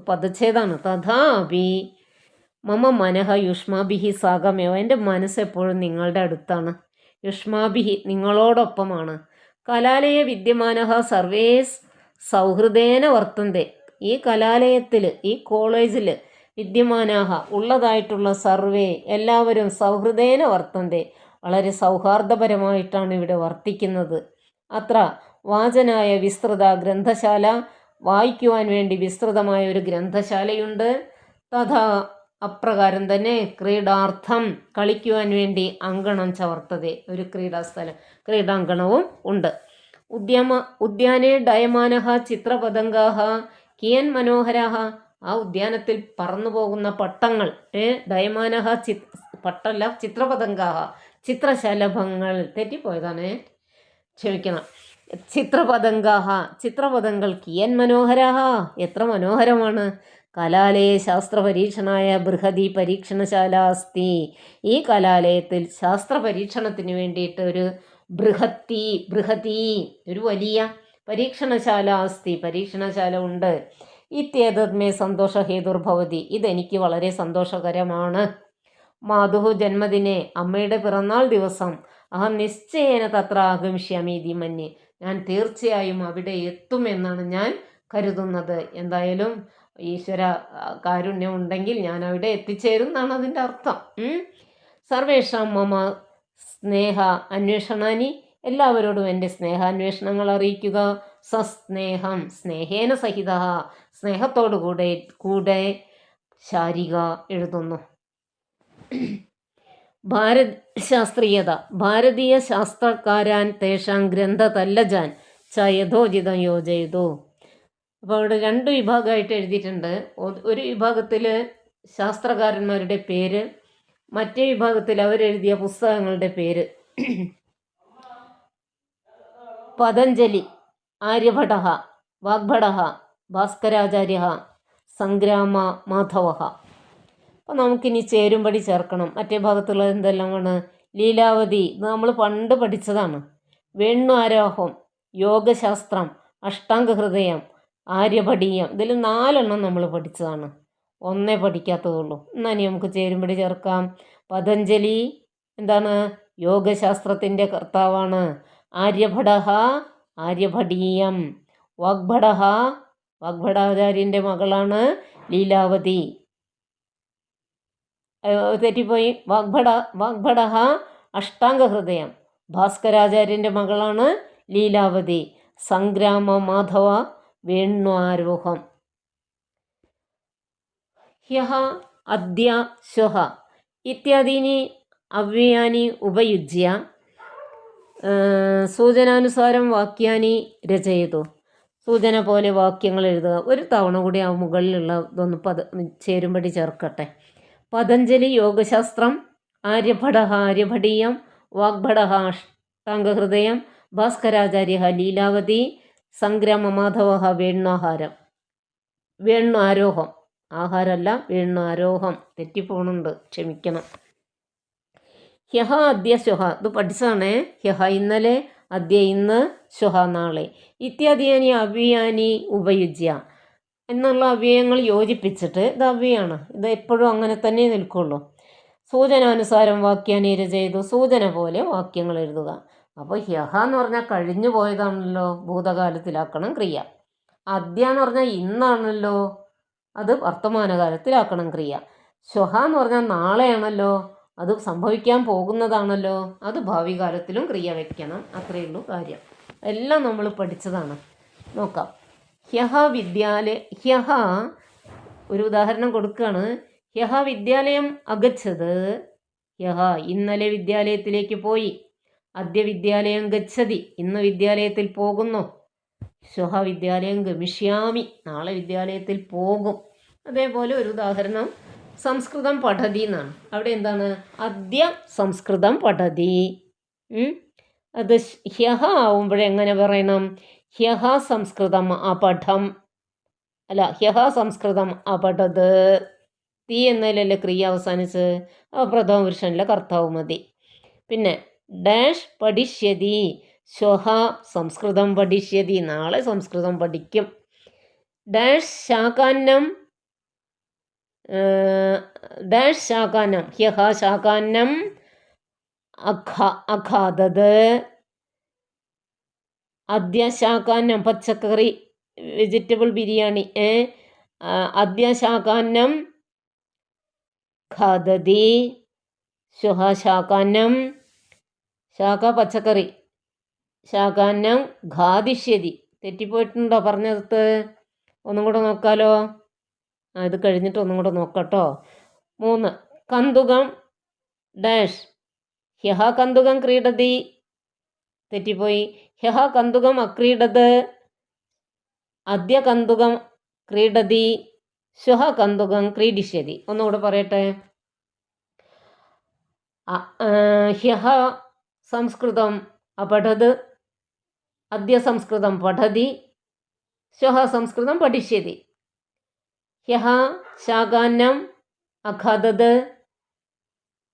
പദച്ഛേദാണ്. തഥാപി മമ മനഃ യുഷ്മാഭിഹി സാഗമേവ. എൻ്റെ മനസ്സെപ്പോഴും നിങ്ങളുടെ അടുത്താണ്. യുഷ്മാഭിഹി, നിങ്ങളോടൊപ്പമാണ്. കലാലയ വിദ്യമാനഃ സർവേ സൗഹൃദേന വർത്തന്തെ. ഈ കലാലയത്തിൽ, ഈ കോളേജിൽ വിദ്യമാനാഹ ഉള്ളതായിട്ടുള്ള സർവേ എല്ലാവരും സൗഹൃദേന വർത്തന്തെ, വളരെ സൗഹാർദ്ദപരമായിട്ടാണ് ഇവിടെ വർത്തിക്കുന്നത്. അത്ര വാചനായ വിസ്തൃത ഗ്രന്ഥശാല, വായിക്കുവാൻ വേണ്ടി വിസ്തൃതമായ ഒരു ഗ്രന്ഥശാലയുണ്ട്. തഥാ അപ്രകാരം തന്നെ ക്രീഡാർത്ഥം, കളിക്കുവാൻ വേണ്ടി അങ്കണം ചവർത്തതെ, ഒരു ക്രീഡാസ്ഥലം, ക്രീഡാങ്കണവും ഉണ്ട്. ഉദ്യാനെ ഡയമാനഃ ചിത്രപതംഗാഃ കിയൻ മനോഹരാഃ. ആ ഉദ്യാനത്തിൽ പറന്നു പോകുന്ന പട്ടങ്ങൾ, ഡയമാനഃ പട്ടല്ല, ചിത്രപതംഗാഃ, ചിത്രശലഭങ്ങൾ. തെറ്റിപ്പോയതാണ്, ക്ഷമിക്കണം. ചിത്രപതംഗാഃ, ചിത്രപതങ്ങൾ. കിയൻ മനോഹരാഃ, എത്ര മനോഹരമാണ്. കലാലയെ ശാസ്ത്രപരീക്ഷണായ ബൃഹതി പരീക്ഷണശാല അസ്തി. ഈ കലാലയത്തിൽ ശാസ്ത്ര പരീക്ഷണത്തിന് വേണ്ടിയിട്ട് ഒരു ബൃഹതി, ഒരു വലിയ പരീക്ഷണശാല അസ്തി, പരീക്ഷണശാല ഉണ്ട്. ഇത്യേതത് മേ സന്തോഷഹേതുർഭവതി. ഇതെനിക്ക് വളരെ സന്തോഷകരമാണ്. മാതുഃ ജന്മദിനെ, അമ്മയുടെ പിറന്നാൾ ദിവസം, അഹം നിശ്ചയേന തത്ര ആഗമിഷ്യാമി ഇതി മന്യേ. ഞാൻ തീർച്ചയായും അവിടെ എത്തുമെന്നാണ് ഞാൻ കരുതുന്നത്. എന്തായാലും ഈശ്വര കാരുണ്യം ഉണ്ടെങ്കിൽ ഞാൻ അവിടെ എത്തിച്ചേരും എന്നാണ് അതിൻ്റെ അർത്ഥം. സർവേഷാം മമ സ്നേഹ അന്വേഷണാനി. എല്ലാവരോടും എൻ്റെ സ്നേഹാന്വേഷണങ്ങൾ അറിയിക്കുക. സസ്നേഹം, സ്നേഹേന സഹിത, സ്നേഹത്തോടു കൂടെ ശാരിക എഴുതുന്നു. ശാസ്ത്രീയത. ഭാരതീയ ശാസ്ത്രകാരാൻ തേഷാം ഗ്രന്ഥതല്ലജാൻ ച യഥോചിതം യോജയതു. അപ്പോൾ അവിടെ 2 വിഭാഗമായിട്ട് എഴുതിയിട്ടുണ്ട്. ഒരു വിഭാഗത്തിൽ ശാസ്ത്രകാരന്മാരുടെ പേര്, മറ്റേ വിഭാഗത്തിൽ അവരെഴുതിയ പുസ്തകങ്ങളുടെ പേര്. പതഞ്ജലി, ആര്യഭടഃ, വാഗ്ഭടഃ, ഭാസ്കരാചാര്യഃ, സംഗ്രാമ മാധവഃ. അപ്പോൾ നമുക്കിനി ചേരുംപടി ചേർക്കണം. മറ്റേ ഭാഗത്തുള്ളത് എന്തെല്ലാമാണ്? ലീലാവതി, ഇത് നമ്മൾ പണ്ട് പഠിച്ചതാണ്. വേണു ആരോഹം, യോഗശാസ്ത്രം, അഷ്ടാംഗഹൃദയം, ആര്യഭടീയം. ഇതിൽ 4 നമ്മൾ പഠിച്ചതാണ്, 1 പഠിക്കാത്തതുള്ളൂ. എന്നാൽ നമുക്ക് ചേരുംപടി ചേർക്കാം. പതഞ്ജലി എന്താണ്? യോഗശാസ്ത്രത്തിൻ്റെ കർത്താവാണ്. ആര്യഭടഃ, ആര്യഭടീയം. വാഗ്ഭടഃ, വാഗ്ഭടാചാര്യൻ്റെ മകളാണ് ലീലാവതി. തെറ്റിപ്പോയി. വാഗ്ഭടഃ അഷ്ടാംഗഹൃദയം, ഭാസ്കരാചാര്യൻ്റെ മകളാണ് ലീലാവതി. സംഗ്രാമ മാധവ വേണു ആരോഹം. ഹ്യഃ, അദ്യ, ശ്വഃ ഇത്യാദീനി അവ്യയാനി ഉപയുജ്യ സൂചനാനുസാരം വാക്യാനി രചയതു. സൂചന പോലെ വാക്യങ്ങൾ എഴുതുക. ഒരു തവണ കൂടി ആ മുകളിലുള്ള ഇതൊന്ന് ചേരുംപടി ചേർക്കട്ടെ. പതഞ്ജലി യോഗശാസ്ത്രം, ആര്യഭടഃ ആര്യഭടീയം, വാഗ്ഭടഃ അഷ്ടാംഗഹൃദയം, ഭാസ്കരാചാര്യഃ ലീലാവതി, സംഗ്രാമമാധവഃ വേണു ആരോഹം. ആഹാരമല്ല വീണ്, ആരോഹം തെറ്റിപ്പോണുണ്ട്, ക്ഷമിക്കണം. ഹ്യഹ അദ്യ ശ്വഹ, ഇത് പഠിച്ചതാണേ. ഹ്യഹ ഇന്നലെ, അദ്യ ഇന്ന്, ശ്വഹ നാളെ. ഇത്യാദിയാനി അവ്യയാനി ഉപയുജ്യ എന്നുള്ള അവ്യയങ്ങൾ യോജിപ്പിച്ചിട്ട്, ഇത് അവ്യയാണ്, ഇത് എപ്പോഴും അങ്ങനെ തന്നെ നിൽക്കുള്ളൂ. സൂചനാനുസാരം വാക്യാനി രചയിതു, സൂചന പോലെ വാക്യങ്ങൾ എഴുതുക. അപ്പോൾ ഹ്യഹ എന്ന് പറഞ്ഞാൽ കഴിഞ്ഞു പോയതാണല്ലോ, ഭൂതകാലത്തിലാക്കണം ക്രിയ. അദ്യ എന്ന് പറഞ്ഞാൽ ഇന്നാണല്ലോ, അത് വർത്തമാനകാലത്തിലാക്കണം ക്രിയ. ശ്വഹ എന്ന് പറഞ്ഞാൽ നാളെയാണല്ലോ, അത് സംഭവിക്കാൻ പോകുന്നതാണല്ലോ, അത് ഭാവി കാലത്തിലും ക്രിയ വയ്ക്കണം. അത്രയേ ഉള്ളൂ കാര്യം. എല്ലാം നമ്മൾ പഠിച്ചതാണ്. നോക്കാം. ഹ്യഹ ഹ്യഹ ഒരു ഉദാഹരണം കൊടുക്കുകയാണ്. ഹ്യഹ വിദ്യാലയം അഗച്ഛത്, ഹ്യഹ ഇന്നലെ വിദ്യാലയത്തിലേക്ക് പോയി. അദ്യ വിദ്യാലയം ഗച്ഛതി, ഇന്ന് വിദ്യാലയത്തിൽ പോകുന്നു. ശ്വഹ വിദ്യാലയം ഗമിഷ്യാമി, നാളെ വിദ്യാലയത്തിൽ പോകും. അതേപോലെ ഒരു ഉദാഹരണം സംസ്കൃതം പഠതി എന്നാണ്. അവിടെ എന്താണ്? അദ്യ സംസ്കൃതം പഠതി. അത് ഹ്യഹ ആവുമ്പോഴെങ്ങനെ പറയണം? ഹ്യഹ സംസ്കൃതം അപഠം, അല്ല, ഹ്യഹ സംസ്കൃതം അപഠത്. തീ എന്നതിലല്ലേ ക്രിയ അവസാനിച്ച്, പ്രഥമ പുരുഷനിലെ കർത്താവ് മതി. പിന്നെ ഡാഷ് പഠിഷ്യതി, ശ്വഹ സംസ്കൃതം പഠിഷ്യതി, നാളെ സംസ്കൃതം പഠിക്കും. Dash ശാകാന്നം, dash ശാകാന്നം, ഹ്യഹ ശാകാന്നം അഖാദത്. അദ്യ ശാകാന്നം പച്ചക്കറി, വെജിറ്റബിൾ ബിരിയാണി, അദ്യ ശാകാന്നം ഖാദതി. ശ്വഹ ശാകാന്നം, ശാക പച്ചക്കറി, ശാകാന്നം ഖാദിഷ്യതി. തെറ്റിപ്പോയിട്ടുണ്ടോ പറഞ്ഞത്? ഒന്നും കൂടെ നോക്കാലോ. ഇത് കഴിഞ്ഞിട്ട് ഒന്നും കൂടെ നോക്കട്ടോ. 3 കന്തുകം ഡാഷ്, ഹ്യഹ കന്തുകം ക്രീഡതി, തെറ്റിപ്പോയി. ഹ്യഹ കന്തുകം അക്രീഡത്, അദ്യ കന്തുകം ക്രീഡതി, ശ്വഹ കന്തുകം ക്രീഡിഷ്യതി. ഒന്നുകൂടെ പറയട്ടെ. ഹ്യഹ സംസ്കൃതം അപഠത്, അദ്യ സംസ്കൃതം പഠതി, ശ്വഹ സംസ്കൃതം പഠിഷ്യതി. ഹ്യഹ ശാകാന്നം അഖാദത്,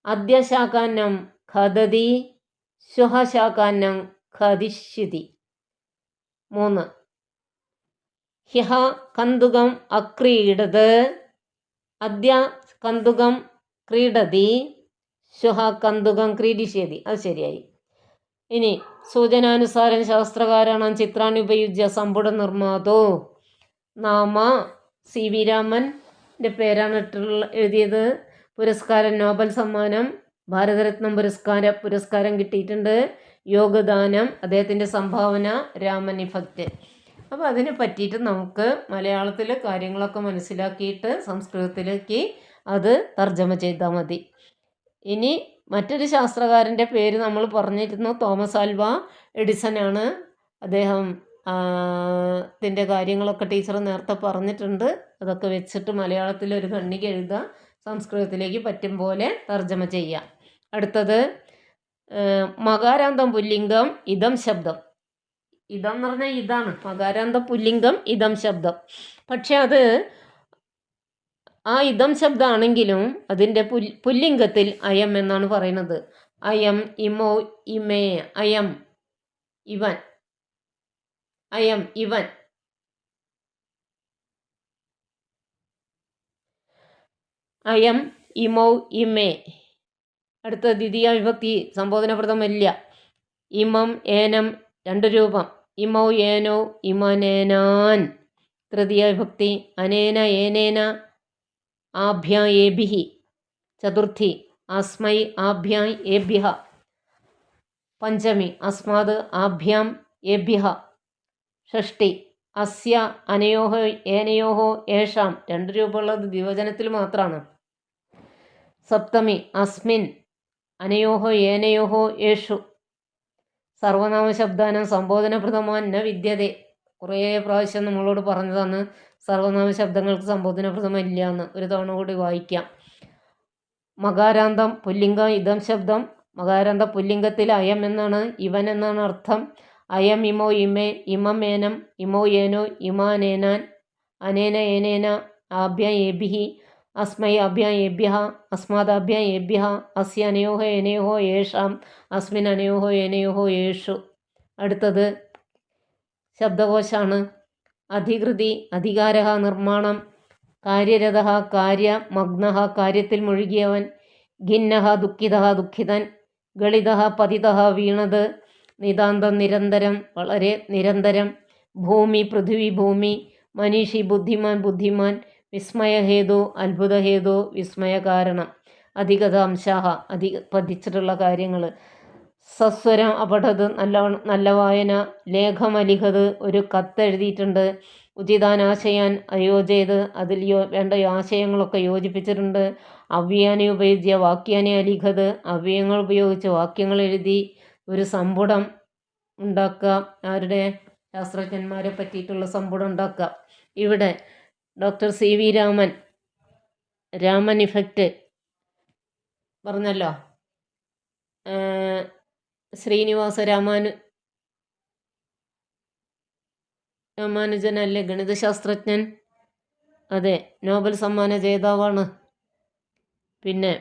അദ്യ ശാകാന്നം ഖാദതി, ശ്വഹ ശാകാന്നം ഖാദിഷ്യതി. 3 ഹ്യഹ കന്തുകം അക്രീഡത്, അദ്യ കന്തുകം ക്രീഡതി, ശ്വഹ കന്തുകം ക്രീഡിഷ്യതി. അത് ശരിയായി. ഇനി സൂചനാനുസാരം ശാസ്ത്രകാരണം ചിത്രാണി ഉപയുജ്യ സംപുട നിർമ്മാതോ നാമ. സി വി രാമൻ്റെ പേരാണ് എഴുതിയത്. പുരസ്കാരം നോബൽ സമ്മാനം, ഭാരതരത്നം പുരസ്കാരം കിട്ടിയിട്ടുണ്ട്. യോഗദാനം, അദ്ദേഹത്തിൻ്റെ സംഭാവന, രാമൻ ഇഫക്റ്റ്. അപ്പോൾ അതിനെ പറ്റിയിട്ട് നമുക്ക് മലയാളത്തിൽ കാര്യങ്ങളൊക്കെ മനസ്സിലാക്കിയിട്ട് സംസ്കൃതത്തിലേക്ക് അത് തർജ്ജമ ചെയ്താൽ മതി. ഇനി മറ്റൊരു ശാസ്ത്രകാരൻ്റെ പേര് നമ്മൾ പറഞ്ഞിരുന്നു, തോമസ് ആൽവ എഡിസനാണ്. അദ്ദേഹം ത്തിൻ്റെ കാര്യങ്ങളൊക്കെ ടീച്ചർ നേരത്തെ പറഞ്ഞിട്ടുണ്ട്. അതൊക്കെ വെച്ചിട്ട് മലയാളത്തിൽ ഒരു ഖണ്ഡിക എഴുതുക, സംസ്കൃതത്തിലേക്ക് പറ്റും പോലെ തർജ്ജമ ചെയ്യാം. അടുത്തത് മകാരാന്തം പുല്ലിംഗം ഇദം ശബ്ദം. ഇദം എന്ന് പറഞ്ഞാൽ ഇതാണ്, മകാരാന്തം പുല്ലിംഗം ഇദം ശബ്ദം. പക്ഷെ അത് ആ ഇദം ശബ്ദമാണെങ്കിലും അതിൻ്റെ പുല്ലിംഗത്തിൽ അയം എന്നാണ് പറയുന്നത്. അയം, ഇമോ, ഇമേ, അയം, ഇവൻ, അയം, ഇവൻ. അയം, ഇമൗ, ഇമേ. അടുത്ത ദ്വിതീയ വിഭക്തി സംബോധന പ്രഥമല്ല. ഇമം, ഏനം 2 രൂപം. ഇമൗ, ഏനോ, ഇമനേനാൻ. തൃതീയ വിഭക്തി അനേന, ഏനേന, ആഭ്യാ, ഏഭിഃ. ചതുർത്ഥി അസ്മൈ, ആഭ്യാം, ഏഭ്യഃ. പഞ്ചമി അസ്മാത്, ആഭ്യാം, ഏഭ്യഃ. ഷഷ്ടി അസ്യ, അനയോഹോ, ഏനയോഹോ, ഏഷാം. 2 രൂപമുള്ളത് ദ്വിവചനത്തിൽ മാത്രമാണ്. സപ്തമി അസ്മിൻ, അനയോഹോ, ഏനയോഹോ, ഏഷു. സർവനാമ ശബ്ദാനം സംബോധന പ്രഥമാൻ ന വിദ്യതേ. കുറേ പ്രാവശ്യം നമ്മളോട് പറഞ്ഞതാണ് സർവനാമ ശബ്ദങ്ങൾക്ക് സംബോധന പ്രഥമം ഇല്ല എന്ന്. ഒരു തവണ കൂടി വായിക്കാം. മകാരാന്തം പുല്ലിംഗം ഇദം ശബ്ദം. മകാരാന്ത പുല്ലിംഗത്തിൽ അയം എന്നാണ്, ഇവൻ എന്നാണ് അർത്ഥം. അയം, ഇമോ, ഇമേ, ഇമം, ഏനം, ഇമോ, ഏനോ, ഇമാനേനാൻ, അനേന, ഏനേന, ആഭ്യാം ഏഭിः അസ്മൈ ആഭ്യാം ഏഭ്യः അസ്മാദാഭ്യാം ഏഭ്യः അസ്യ അനയോः ഏനയോः യേഷാം അസ്മിൻ അനയോः ഏനയോः യേഷു. അടുത്തത് ശബ്ദകോശാണ്. അധികൃതി അധികാരഃ നിർമ്മാണം. കാര്യരതഃ കാര്യമഗ്നഃ കാര്യത്തിൽ മുഴുകിയവൻ. ഖിന്നഃ ദുഃഖിതഃ ദുഃഖിതൻ. ഗളിതഃ പതിതഃ വീണത്. നിതാന്തം നിരന്തരം വളരെ നിരന്തരം. ഭൂമി പൃഥ്വി ഭൂമി. മനീഷി ബുദ്ധിമാൻ ബുദ്ധിമാൻ. വിസ്മയഹേതു അത്ഭുതഹേതു വിസ്മയകാരണം. അധികതാംശാഹ പതിച്ചിട്ടുള്ള കാര്യങ്ങൾ. സസ്വരം അപഠത് നല്ല വായന. ലേഖമലിഖത് ഒരു കത്തെഴുതിയിട്ടുണ്ട്. ഉചിതാനാശയാൻ അയോജയത് അതിൽ വേണ്ട ആശയങ്ങളൊക്കെ യോജിപ്പിച്ചിട്ടുണ്ട്. അവ്യാനി ഉപയോഗിച്ച വാക്യാനി അലിഖത് അവ്യയങ്ങൾ ഉപയോഗിച്ച് വാക്യങ്ങൾ എഴുതി ഒരു സമ്പുടം ഉണ്ടാക്കുക. ആരുടെ? ശാസ്ത്രജ്ഞന്മാരെ പറ്റിയിട്ടുള്ള സമ്പുടം ഉണ്ടാക്കുക. ഇവിടെ doctor CV Raman, Raman effect പറഞ്ഞല്ലോ. ശ്രീനിവാസ രാമാനുജനല്ലേ ഗണിതശാസ്ത്രജ്ഞൻ? അതെ, നോബൽ സമ്മാന ജേതാവാണ്. പിന്നെ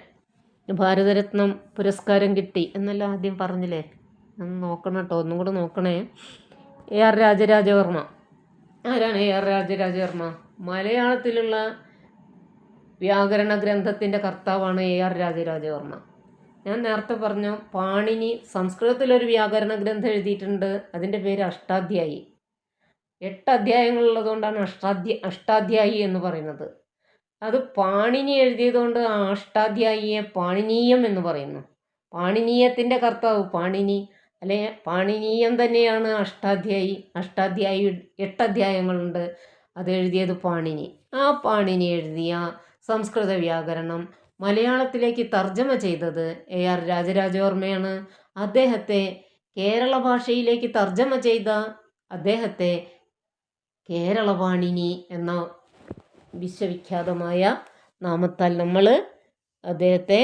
ഭാരതരത്നം പുരസ്കാരം കിട്ടി എന്നെല്ലാം ആദ്യം പറഞ്ഞില്ലേ? ഒന്ന് നോക്കണം കേട്ടോ, ഒന്നും കൂടെ നോക്കണേ. AR രാജരാജവർമ്മ. ആരാണ് AR രാജരാജവർമ്മ? മലയാളത്തിലുള്ള വ്യാകരണ ഗ്രന്ഥത്തിൻ്റെ കർത്താവാണ് AR രാജരാജവർമ്മ. ഞാൻ നേരത്തെ പറഞ്ഞു, പാണിനി സംസ്കൃതത്തിലൊരു വ്യാകരണ ഗ്രന്ഥം എഴുതിയിട്ടുണ്ട്. അതിൻ്റെ പേര് അഷ്ടാധ്യായി. 8 അധ്യായങ്ങളുള്ളതുകൊണ്ടാണ് അഷ്ടാധ്യായി എന്ന് പറയുന്നത്. അത് പാണിനി എഴുതിയതുകൊണ്ട് ആ അഷ്ടാധ്യായിയെ പാണിനീയം എന്ന് പറയുന്നു. പാണിനീയത്തിൻ്റെ കർത്താവ് പാണിനി, അല്ലെ പാണിനീയം തന്നെയാണ് അഷ്ടാധ്യായി. 8 അധ്യായങ്ങളുണ്ട്. അത് എഴുതിയത് പാണിനി. ആ പാണിനി എഴുതിയ സംസ്കൃത വ്യാകരണം മലയാളത്തിലേക്ക് തർജ്ജമ ചെയ്തത് AR രാജരാജവർമ്മയാണ്. അദ്ദേഹത്തെ കേരള ഭാഷയിലേക്ക് തർജ്ജമ ചെയ്ത അദ്ദേഹത്തെ കേരളപാണിനി എന്ന വിശ്വവിഖ്യാതമായ നാമത്താൽ നമ്മൾ അദ്ദേഹത്തെ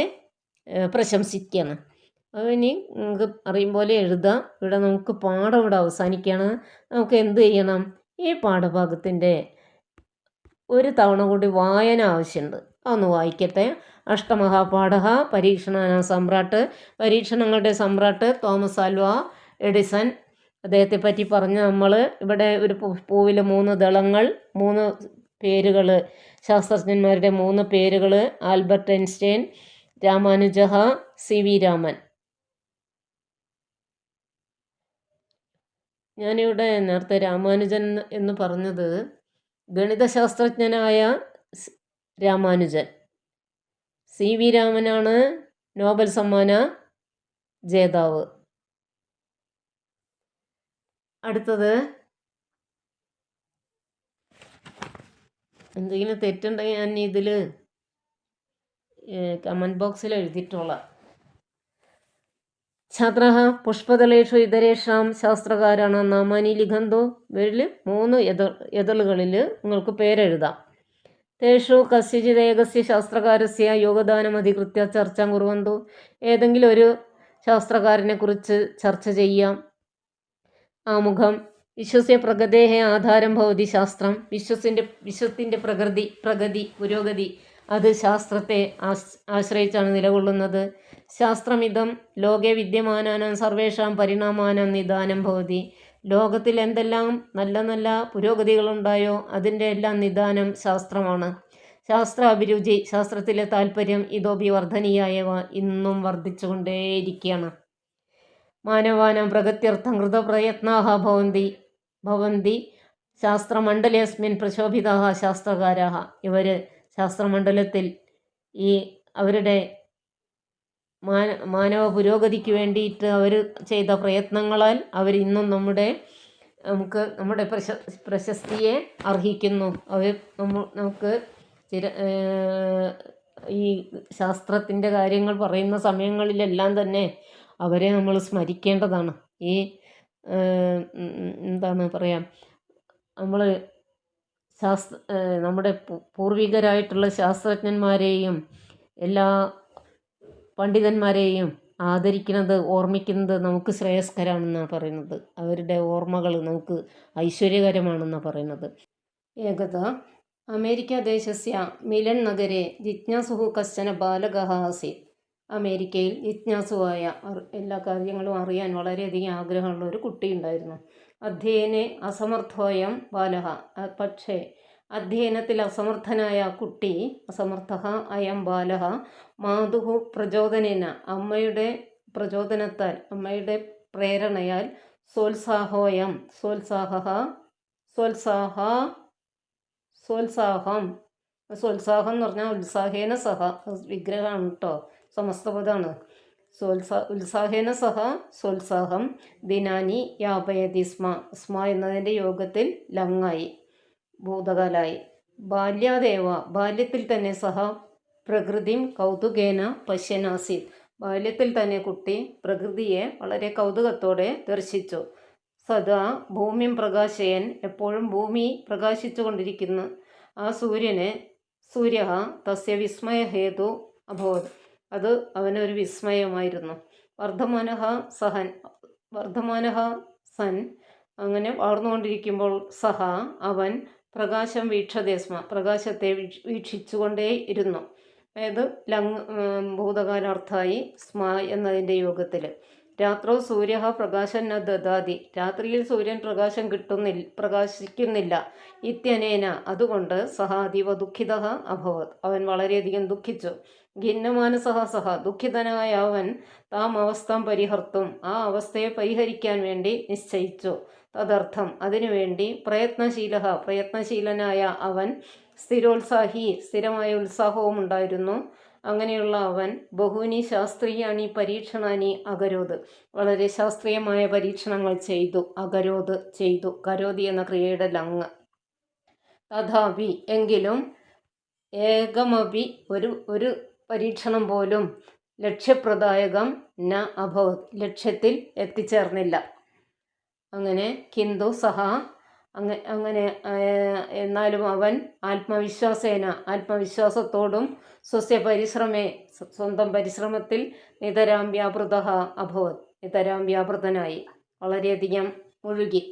പ്രശംസിക്കുകയാണ്. ഇനി നമുക്ക് അറിയും പോലെ എഴുതാം. ഇവിടെ നമുക്ക് പാഠം ഇവിടെ അവസാനിക്കുകയാണ്. നമുക്ക് എന്ത് ചെയ്യണം? ഈ പാഠഭാഗത്തിൻ്റെ ഒരു തവണ കൂടി വായന ആവശ്യമുണ്ട്. അതൊന്ന് വായിക്കട്ടെ. അഷ്ടമഹാപാഠ പരീക്ഷണ സമ്രാട്ട്. പരീക്ഷണങ്ങളുടെ സമ്രാട്ട് തോമസ് ആൽവാ എഡിസൺ. അദ്ദേഹത്തെ പറ്റി പറഞ്ഞ് നമ്മൾ ഇവിടെ ഒരു പൂവിൽ 3 ദളങ്ങൾ, 3 പേരുകൾ, ശാസ്ത്രജ്ഞന്മാരുടെ 3 പേരുകൾ. Albert Einstein, Ramanujan, CV Raman. ഞാനിവിടെ നേരത്തെ രാമാനുജൻ എന്ന് പറഞ്ഞത് ഗണിതശാസ്ത്രജ്ഞനായ രാമാനുജൻ. CV രാമനാണ് നോബൽ സമ്മാന ജേതാവ്. അടുത്തത് എന്തെങ്കിലും തെറ്റുണ്ടെങ്കിൽ ഞാൻ ഇതിൽ കമൻറ്റ് ബോക്സിൽ എഴുതിയിട്ടുള്ള. ഛാത്രഃ പുഷ്പദളേഷു ഇതരേഷാം ശാസ്ത്രകാരാണ് നാമാനി ലിഖന്തു. ഇവരിൽ 3 എതളുകളിൽ നിങ്ങൾക്ക് പേരെഴുതാം. തേഷു കസ്യചിദേകസ്യ ശാസ്ത്രകാരസ്യ യോഗദാനം അധികൃത്യ ചർച്ചാം കുറുവന്തു. ഏതെങ്കിലും ഒരു ശാസ്ത്രകാരനെ കുറിച്ച് ചർച്ച ചെയ്യാം. ആമുഖം. വിശ്വസ്യ പ്രഗതേഹ ആധാരം ഭവതി ശാസ്ത്രം. വിശ്വത്തിൻ്റെ പ്രഗതി പുരോഗതി അത് ശാസ്ത്രത്തെ ആശ്രയിച്ചാണ് നിലകൊള്ളുന്നത്. ശാസ്ത്രമിതം ലോകെ വിദ്യമാനാനാം സർവേഷാം പരിണാമാനാം നിദാനം ഭവതി. ലോകത്തിൽ എന്തെല്ലാം നല്ല നല്ല പുരോഗതികളുണ്ടായോ അതിൻ്റെ എല്ലാം നിദാനം ശാസ്ത്രമാണ്. ശാസ്ത്ര അഭിരുചി, ശാസ്ത്രത്തിലെ താല്പര്യം ഇതോപി വർദ്ധനീയായവ ഇന്നും വർദ്ധിച്ചുകൊണ്ടേയിരിക്കുകയാണ്. മാനവാനാം പ്രഗത്യർത്ഥം കൃതപ്രയത്നാഃ ഭവന്തി ശാസ്ത്രമണ്ഡലേസ്മിൻ പ്രശോഭിതാഃ ശാസ്ത്രകാരാഃ. ഇവർ ശാസ്ത്രമണ്ഡലത്തിൽ ഈ അവരുടെ മാനവ പുരോഗതിക്ക് വേണ്ടിയിട്ട് അവർ ചെയ്ത പ്രയത്നങ്ങളാൽ അവർ ഇന്നും നമ്മുടെ പ്രശസ്തിയെ അർഹിക്കുന്നു. അവർ നമുക്ക് ഈ ശാസ്ത്രത്തിൻ്റെ കാര്യങ്ങൾ പറയുന്ന സമയങ്ങളിലെല്ലാം തന്നെ അവരെ നമ്മൾ സ്മരിക്കേണ്ടതാണ്. ഈ എന്താണ് പറയുക, നമ്മൾ നമ്മുടെ പൂർവികരായിട്ടുള്ള ശാസ്ത്രജ്ഞന്മാരെയും എല്ലാ പണ്ഡിതന്മാരെയും ആദരിക്കുന്നത്, ഓർമ്മിക്കുന്നത് നമുക്ക് ശ്രേയസ്കരമാണെന്നാണ് പറയുന്നത്. അവരുടെ ഓർമ്മകൾ നമുക്ക് ഐശ്വര്യകരമാണെന്നാണ് പറയുന്നത്. ഏകത അമേരിക്കാദേശസ്യ മിലൻ നഗരെ ജിജ്ഞാസുഃ കശ്ചന ബാലകः ആസീत्. അമേരിക്കയിൽ ജിജ്ഞാസുവായ എല്ലാ കാര്യങ്ങളും അറിയാൻ വളരെയധികം ആഗ്രഹമുള്ള ഒരു കുട്ടിയുണ്ടായിരുന്നു. അധ്യയനെ അസമർത്ഥോയം ബാലഃ. പക്ഷേ അധ്യയനത്തിൽ അസമർത്ഥനായ കുട്ടി, അസമർത്ഥഃ അയം ബാലഃ, മാതുഃ പ്രചോദനേന, അമ്മയുടെ പ്രചോദനത്താൽ, അമ്മയുടെ പ്രേരണയാൽ, സോത്സാഹോയം, സോത്സാഹം എന്ന് പറഞ്ഞാൽ ഉത്സാഹേന സഹ, വിഗ്രഹമാണ് കേട്ടോ, സമസ്തപദമാണ്. ഉത്സാഹേന സഹ സോത്സാഹം ദിനാനി യാപയതി സ്മ എന്നതിൻ്റെ യോഗത്തിൽ ലങ്ങായി, ഭൂതകാലായി. ബാല്യാദേവ, ബാല്യത്തിൽ തന്നെ, സഹ പ്രകൃതിം കൗതുകേന പശ്യനാസീത്, ബാല്യത്തിൽ തന്നെ കുട്ടി പ്രകൃതിയെ വളരെ കൗതുകത്തോടെ ദർശിച്ചു. സദാ ഭൂമിം പ്രകാശയൻ, എപ്പോഴും ഭൂമി പ്രകാശിച്ചു കൊണ്ടിരിക്കുന്നു. ആ സൂര്യ തസ്യ വിസ്മയഹേതു അഭവത്, അത് അവനൊരു വിസ്മയമായിരുന്നു. വർദ്ധമാനഃ സൻ, അങ്ങനെ വളർന്നുകൊണ്ടിരിക്കുമ്പോൾ, സഹ അവൻ, പ്രകാശം വീക്ഷതേ സ്മ, പ്രകാശത്തെ വീക്ഷിച്ചുകൊണ്ടേ ഇരുന്നു. അതായത് ഭൂതകാലാർത്ഥായി സ്മ എന്നതിൻ്റെ യോഗത്തിൽ. രാത്രോ സൂര്യ പ്രകാശം ന ദദാതി, രാത്രിയിൽ സൂര്യൻ പ്രകാശിക്കുന്നില്ല. ഇത്യനേന, അതുകൊണ്ട്, സഹ അതീവ ദുഃഖിതഃ അഭവത്, അവൻ വളരെയധികം ദുഃഖിച്ചു. ഖിന്നമാനസഃ, ദുഃഖിതനായ അവൻ, താം അവസ്ഥാം പരിഹർത്തും, ആ അവസ്ഥയെ പരിഹരിക്കാൻ വേണ്ടി നിശ്ചയിച്ചു. തദർത്ഥം, അതിനുവേണ്ടി, പ്രയത്നശീലനായ അവൻ, സ്ഥിരോത്സാഹി, സ്ഥിരമായ ഉത്സാഹവും ഉണ്ടായിരുന്നു. അങ്ങനെയുള്ള അവൻ, ബഹൂനി ശാസ്ത്രീയാണി പരീക്ഷണാനി അകരോത്, വളരെ ശാസ്ത്രീയമായ പരീക്ഷണങ്ങൾ ചെയ്തു. അകരോത്, ചെയ്തു. കരോതി എന്ന ക്രിയയുടെ ലങ്. തഥാപി, എങ്കിലും, ഏകമപി, ഒരു പരീക്ഷണം പോലും, ലക്ഷ്യപ്രദായകം ന അഭവത്, ലക്ഷ്യത്തിൽ എത്തിച്ചേർന്നില്ല. അങ്ങനെ കിന്തു സഹ, അങ്ങനെ എന്നാലും അവൻ, ആത്മവിശ്വാസത്തോടും, സ്വസ്യ പരിശ്രമേ, സ്വന്തം പരിശ്രമത്തിൽ, നിതരാം വ്യാപൃതഃ അഭവത്, നിതരാം വ്യാപൃതനായി, വളരെയധികം മുഴുകി.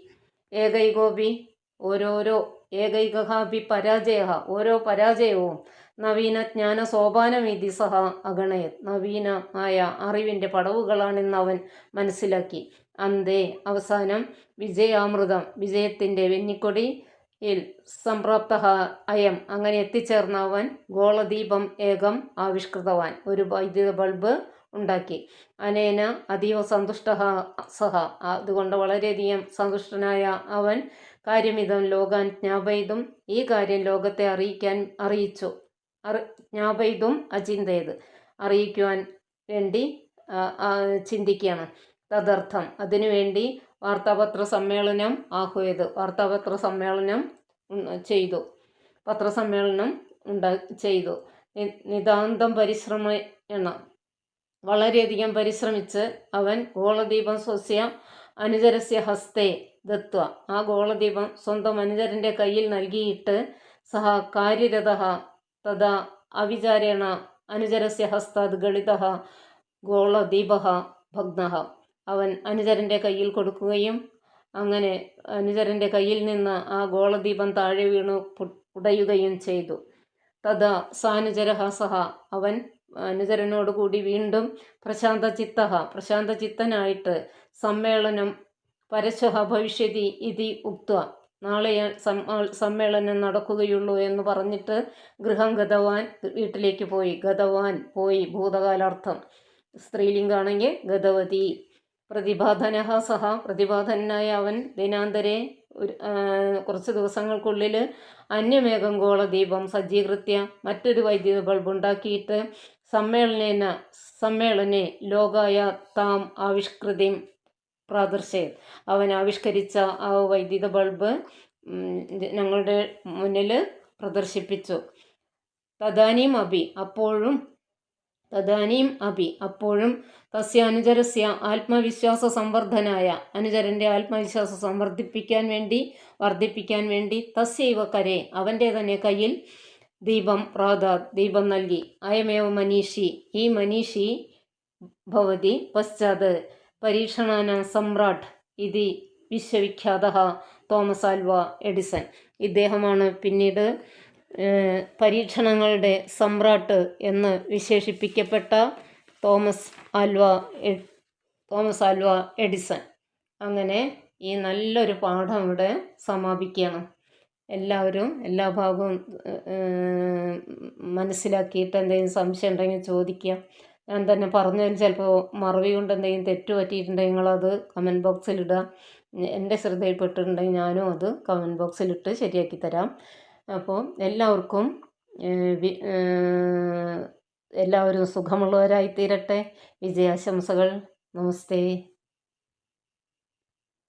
ഏകൈകഹാപി പരാജയഃ, ഓരോ പരാജയവും, നവീനജ്ഞാന സോപാനമിതി സഹ അഗണയത്, നവീനമായ അറിവിൻ്റെ പടവുകളാണെന്ന് അവൻ മനസ്സിലാക്കി. അന്തേ, അവസാനം, വിജയാമൃതം, വിജയത്തിൻ്റെ വെന്നിക്കൊടിയിൽ, സംപ്രാപ്തഃ അയം, അങ്ങനെ എത്തിച്ചേർന്ന അവൻ, ഗോളദീപം ഏകം ആവിഷ്കൃതവാൻ, ഒരു വൈദ്യുത ബൾബ് ഉണ്ടാക്കി. അനേന അതീവ സന്തുഷ്ടഃ സഹ, അതുകൊണ്ട് വളരെയധികം സന്തുഷ്ടനായ അവൻ, കാര്യമിതം ലോകാൻ ജ്ഞാപയിതും, ഈ കാര്യം ലോകത്തെ അറിയിച്ചു. ജ്ഞാപയിതും അചിന്തയത്, അറിയിക്കുവാൻ വേണ്ടി ചിന്തിക്കുകയാണ്. തദർത്ഥം, അതിനുവേണ്ടി, വാർത്താപത്ര സമ്മേളനം ആഹ്വയത്, വാർത്താപത്ര സമ്മേളനം ചെയ്തു, പത്രസമ്മേളനം ചെയ്തു. നിതാന്തം പരിശ്രമേണ, വളരെയധികം പരിശ്രമിച്ച് അവൻ, ഗോളദീപം സ്വസ്യ അനുചരസ്യ ഹസ്തേ ദത്വ, ആ ഗോളദീപം സ്വന്തം അനുചരൻ്റെ കയ്യിൽ നൽകിയിട്ട്, സഹ കാര്യരതഃ തഥാ അവിചാരേണ അനുചരസ്യ ഹസ്താത് ഗളിതഃ ഗോളദീപഃ ഭഗ്നഃ, അവൻ അനുചരൻ്റെ കയ്യിൽ കൊടുക്കുകയും, അങ്ങനെ അനുചരൻ്റെ കയ്യിൽ നിന്ന് ആ ഗോളദീപം താഴെ വീണു ഉടയുകയും ചെയ്തു. തഥാ സാനുചരഃ സഹ, അവൻ അനുചരനോടുകൂടി വീണ്ടും, പ്രശാന്തചിത്തനായിട്ട്, സമ്മേളനം പരശ്വഃ ഭവിഷ്യതി ഇതി ഉക്ത്വ, നാളെ സമ്മേളനം നടക്കുകയുള്ളൂ എന്ന് പറഞ്ഞിട്ട്, ഗൃഹം ഗതവാൻ, വീട്ടിലേക്ക് പോയി. ഗതവാൻ, പോയി, ഭൂതകാലാർത്ഥം. സ്ത്രീലിംഗാണെങ്കിൽ ഗതവതി. പ്രതിഭാധനഃ സഹ, പ്രതിഭാധനായ അവൻ, ദിനാന്തരെ, കുറച്ച് ദിവസങ്ങൾക്കുള്ളിൽ, അന്യമേകം ഗോളദീപം സജ്ജീകൃത്യ, മറ്റൊരു വൈദ്യുത ബൾബ് ഉണ്ടാക്കിയിട്ട്, സമ്മേളനെ ലോകായ താം ആവിഷ്കൃതിം പ്രാദർശയത്, അവൻ ആവിഷ്കരിച്ച ആ വൈദ്യുത ബൾബ് ഞങ്ങളുടെ മുന്നിൽ പ്രദർശിപ്പിച്ചു. തദാനീം അപ്പി, തസ്യ അനുചരസ്യ ആത്മവിശ്വാസ സംവർദ്ധനായ, അനുചരൻ്റെ ആത്മവിശ്വാസം വർദ്ധിപ്പിക്കാൻ വേണ്ടി, തസ്യൈവ കരേ, അവൻ്റെ തന്നെ കയ്യിൽ, ദീപം നൽകി. അയമേവ മനീഷി, ഈ മനീഷി, ഭവതി പശ്ചാത് പരീക്ഷണാനാം സമ്രാട്ട് ഇതി വിശ്വവിഖ്യാതഃ തോമസ് ആൽവ എഡിസൺ, ഇദ്ദേഹമാണ് പിന്നീട് പരീക്ഷണങ്ങളുടെ സമ്രാട്ട് എന്ന് വിശേഷിപ്പിക്കപ്പെട്ട തോമസ് ആൽവ എഡിസൺ. അങ്ങനെ ഈ നല്ലൊരു പാഠം ഇവിടെ സമാപിക്കുകയാണ്. എല്ലാവരും എല്ലാ ഭാഗവും മനസ്സിലാക്കിയിട്ട് എന്തെങ്കിലും സംശയം ഉണ്ടെങ്കിൽ ചോദിക്കുക. ഞാൻ തന്നെ പറഞ്ഞതിൽ ചിലപ്പോൾ മറവി കൊണ്ട് എന്തെങ്കിലും തെറ്റ് പറ്റിയിട്ടുണ്ടെങ്കിൽ നിങ്ങളത് കമൻറ്റ് ബോക്സിലിടുക. എൻ്റെ ശ്രദ്ധയിൽപ്പെട്ടിട്ടുണ്ടെങ്കിൽ ഞാനും അത് കമൻറ്റ് ബോക്സിലിട്ട് ശരിയാക്കി തരാം. അപ്പോൾ എല്ലാവർക്കും എല്ലാവരും സുഖമുള്ളവരായി തീരട്ടെ. വിജയാശംസകൾ. നമസ്തേ.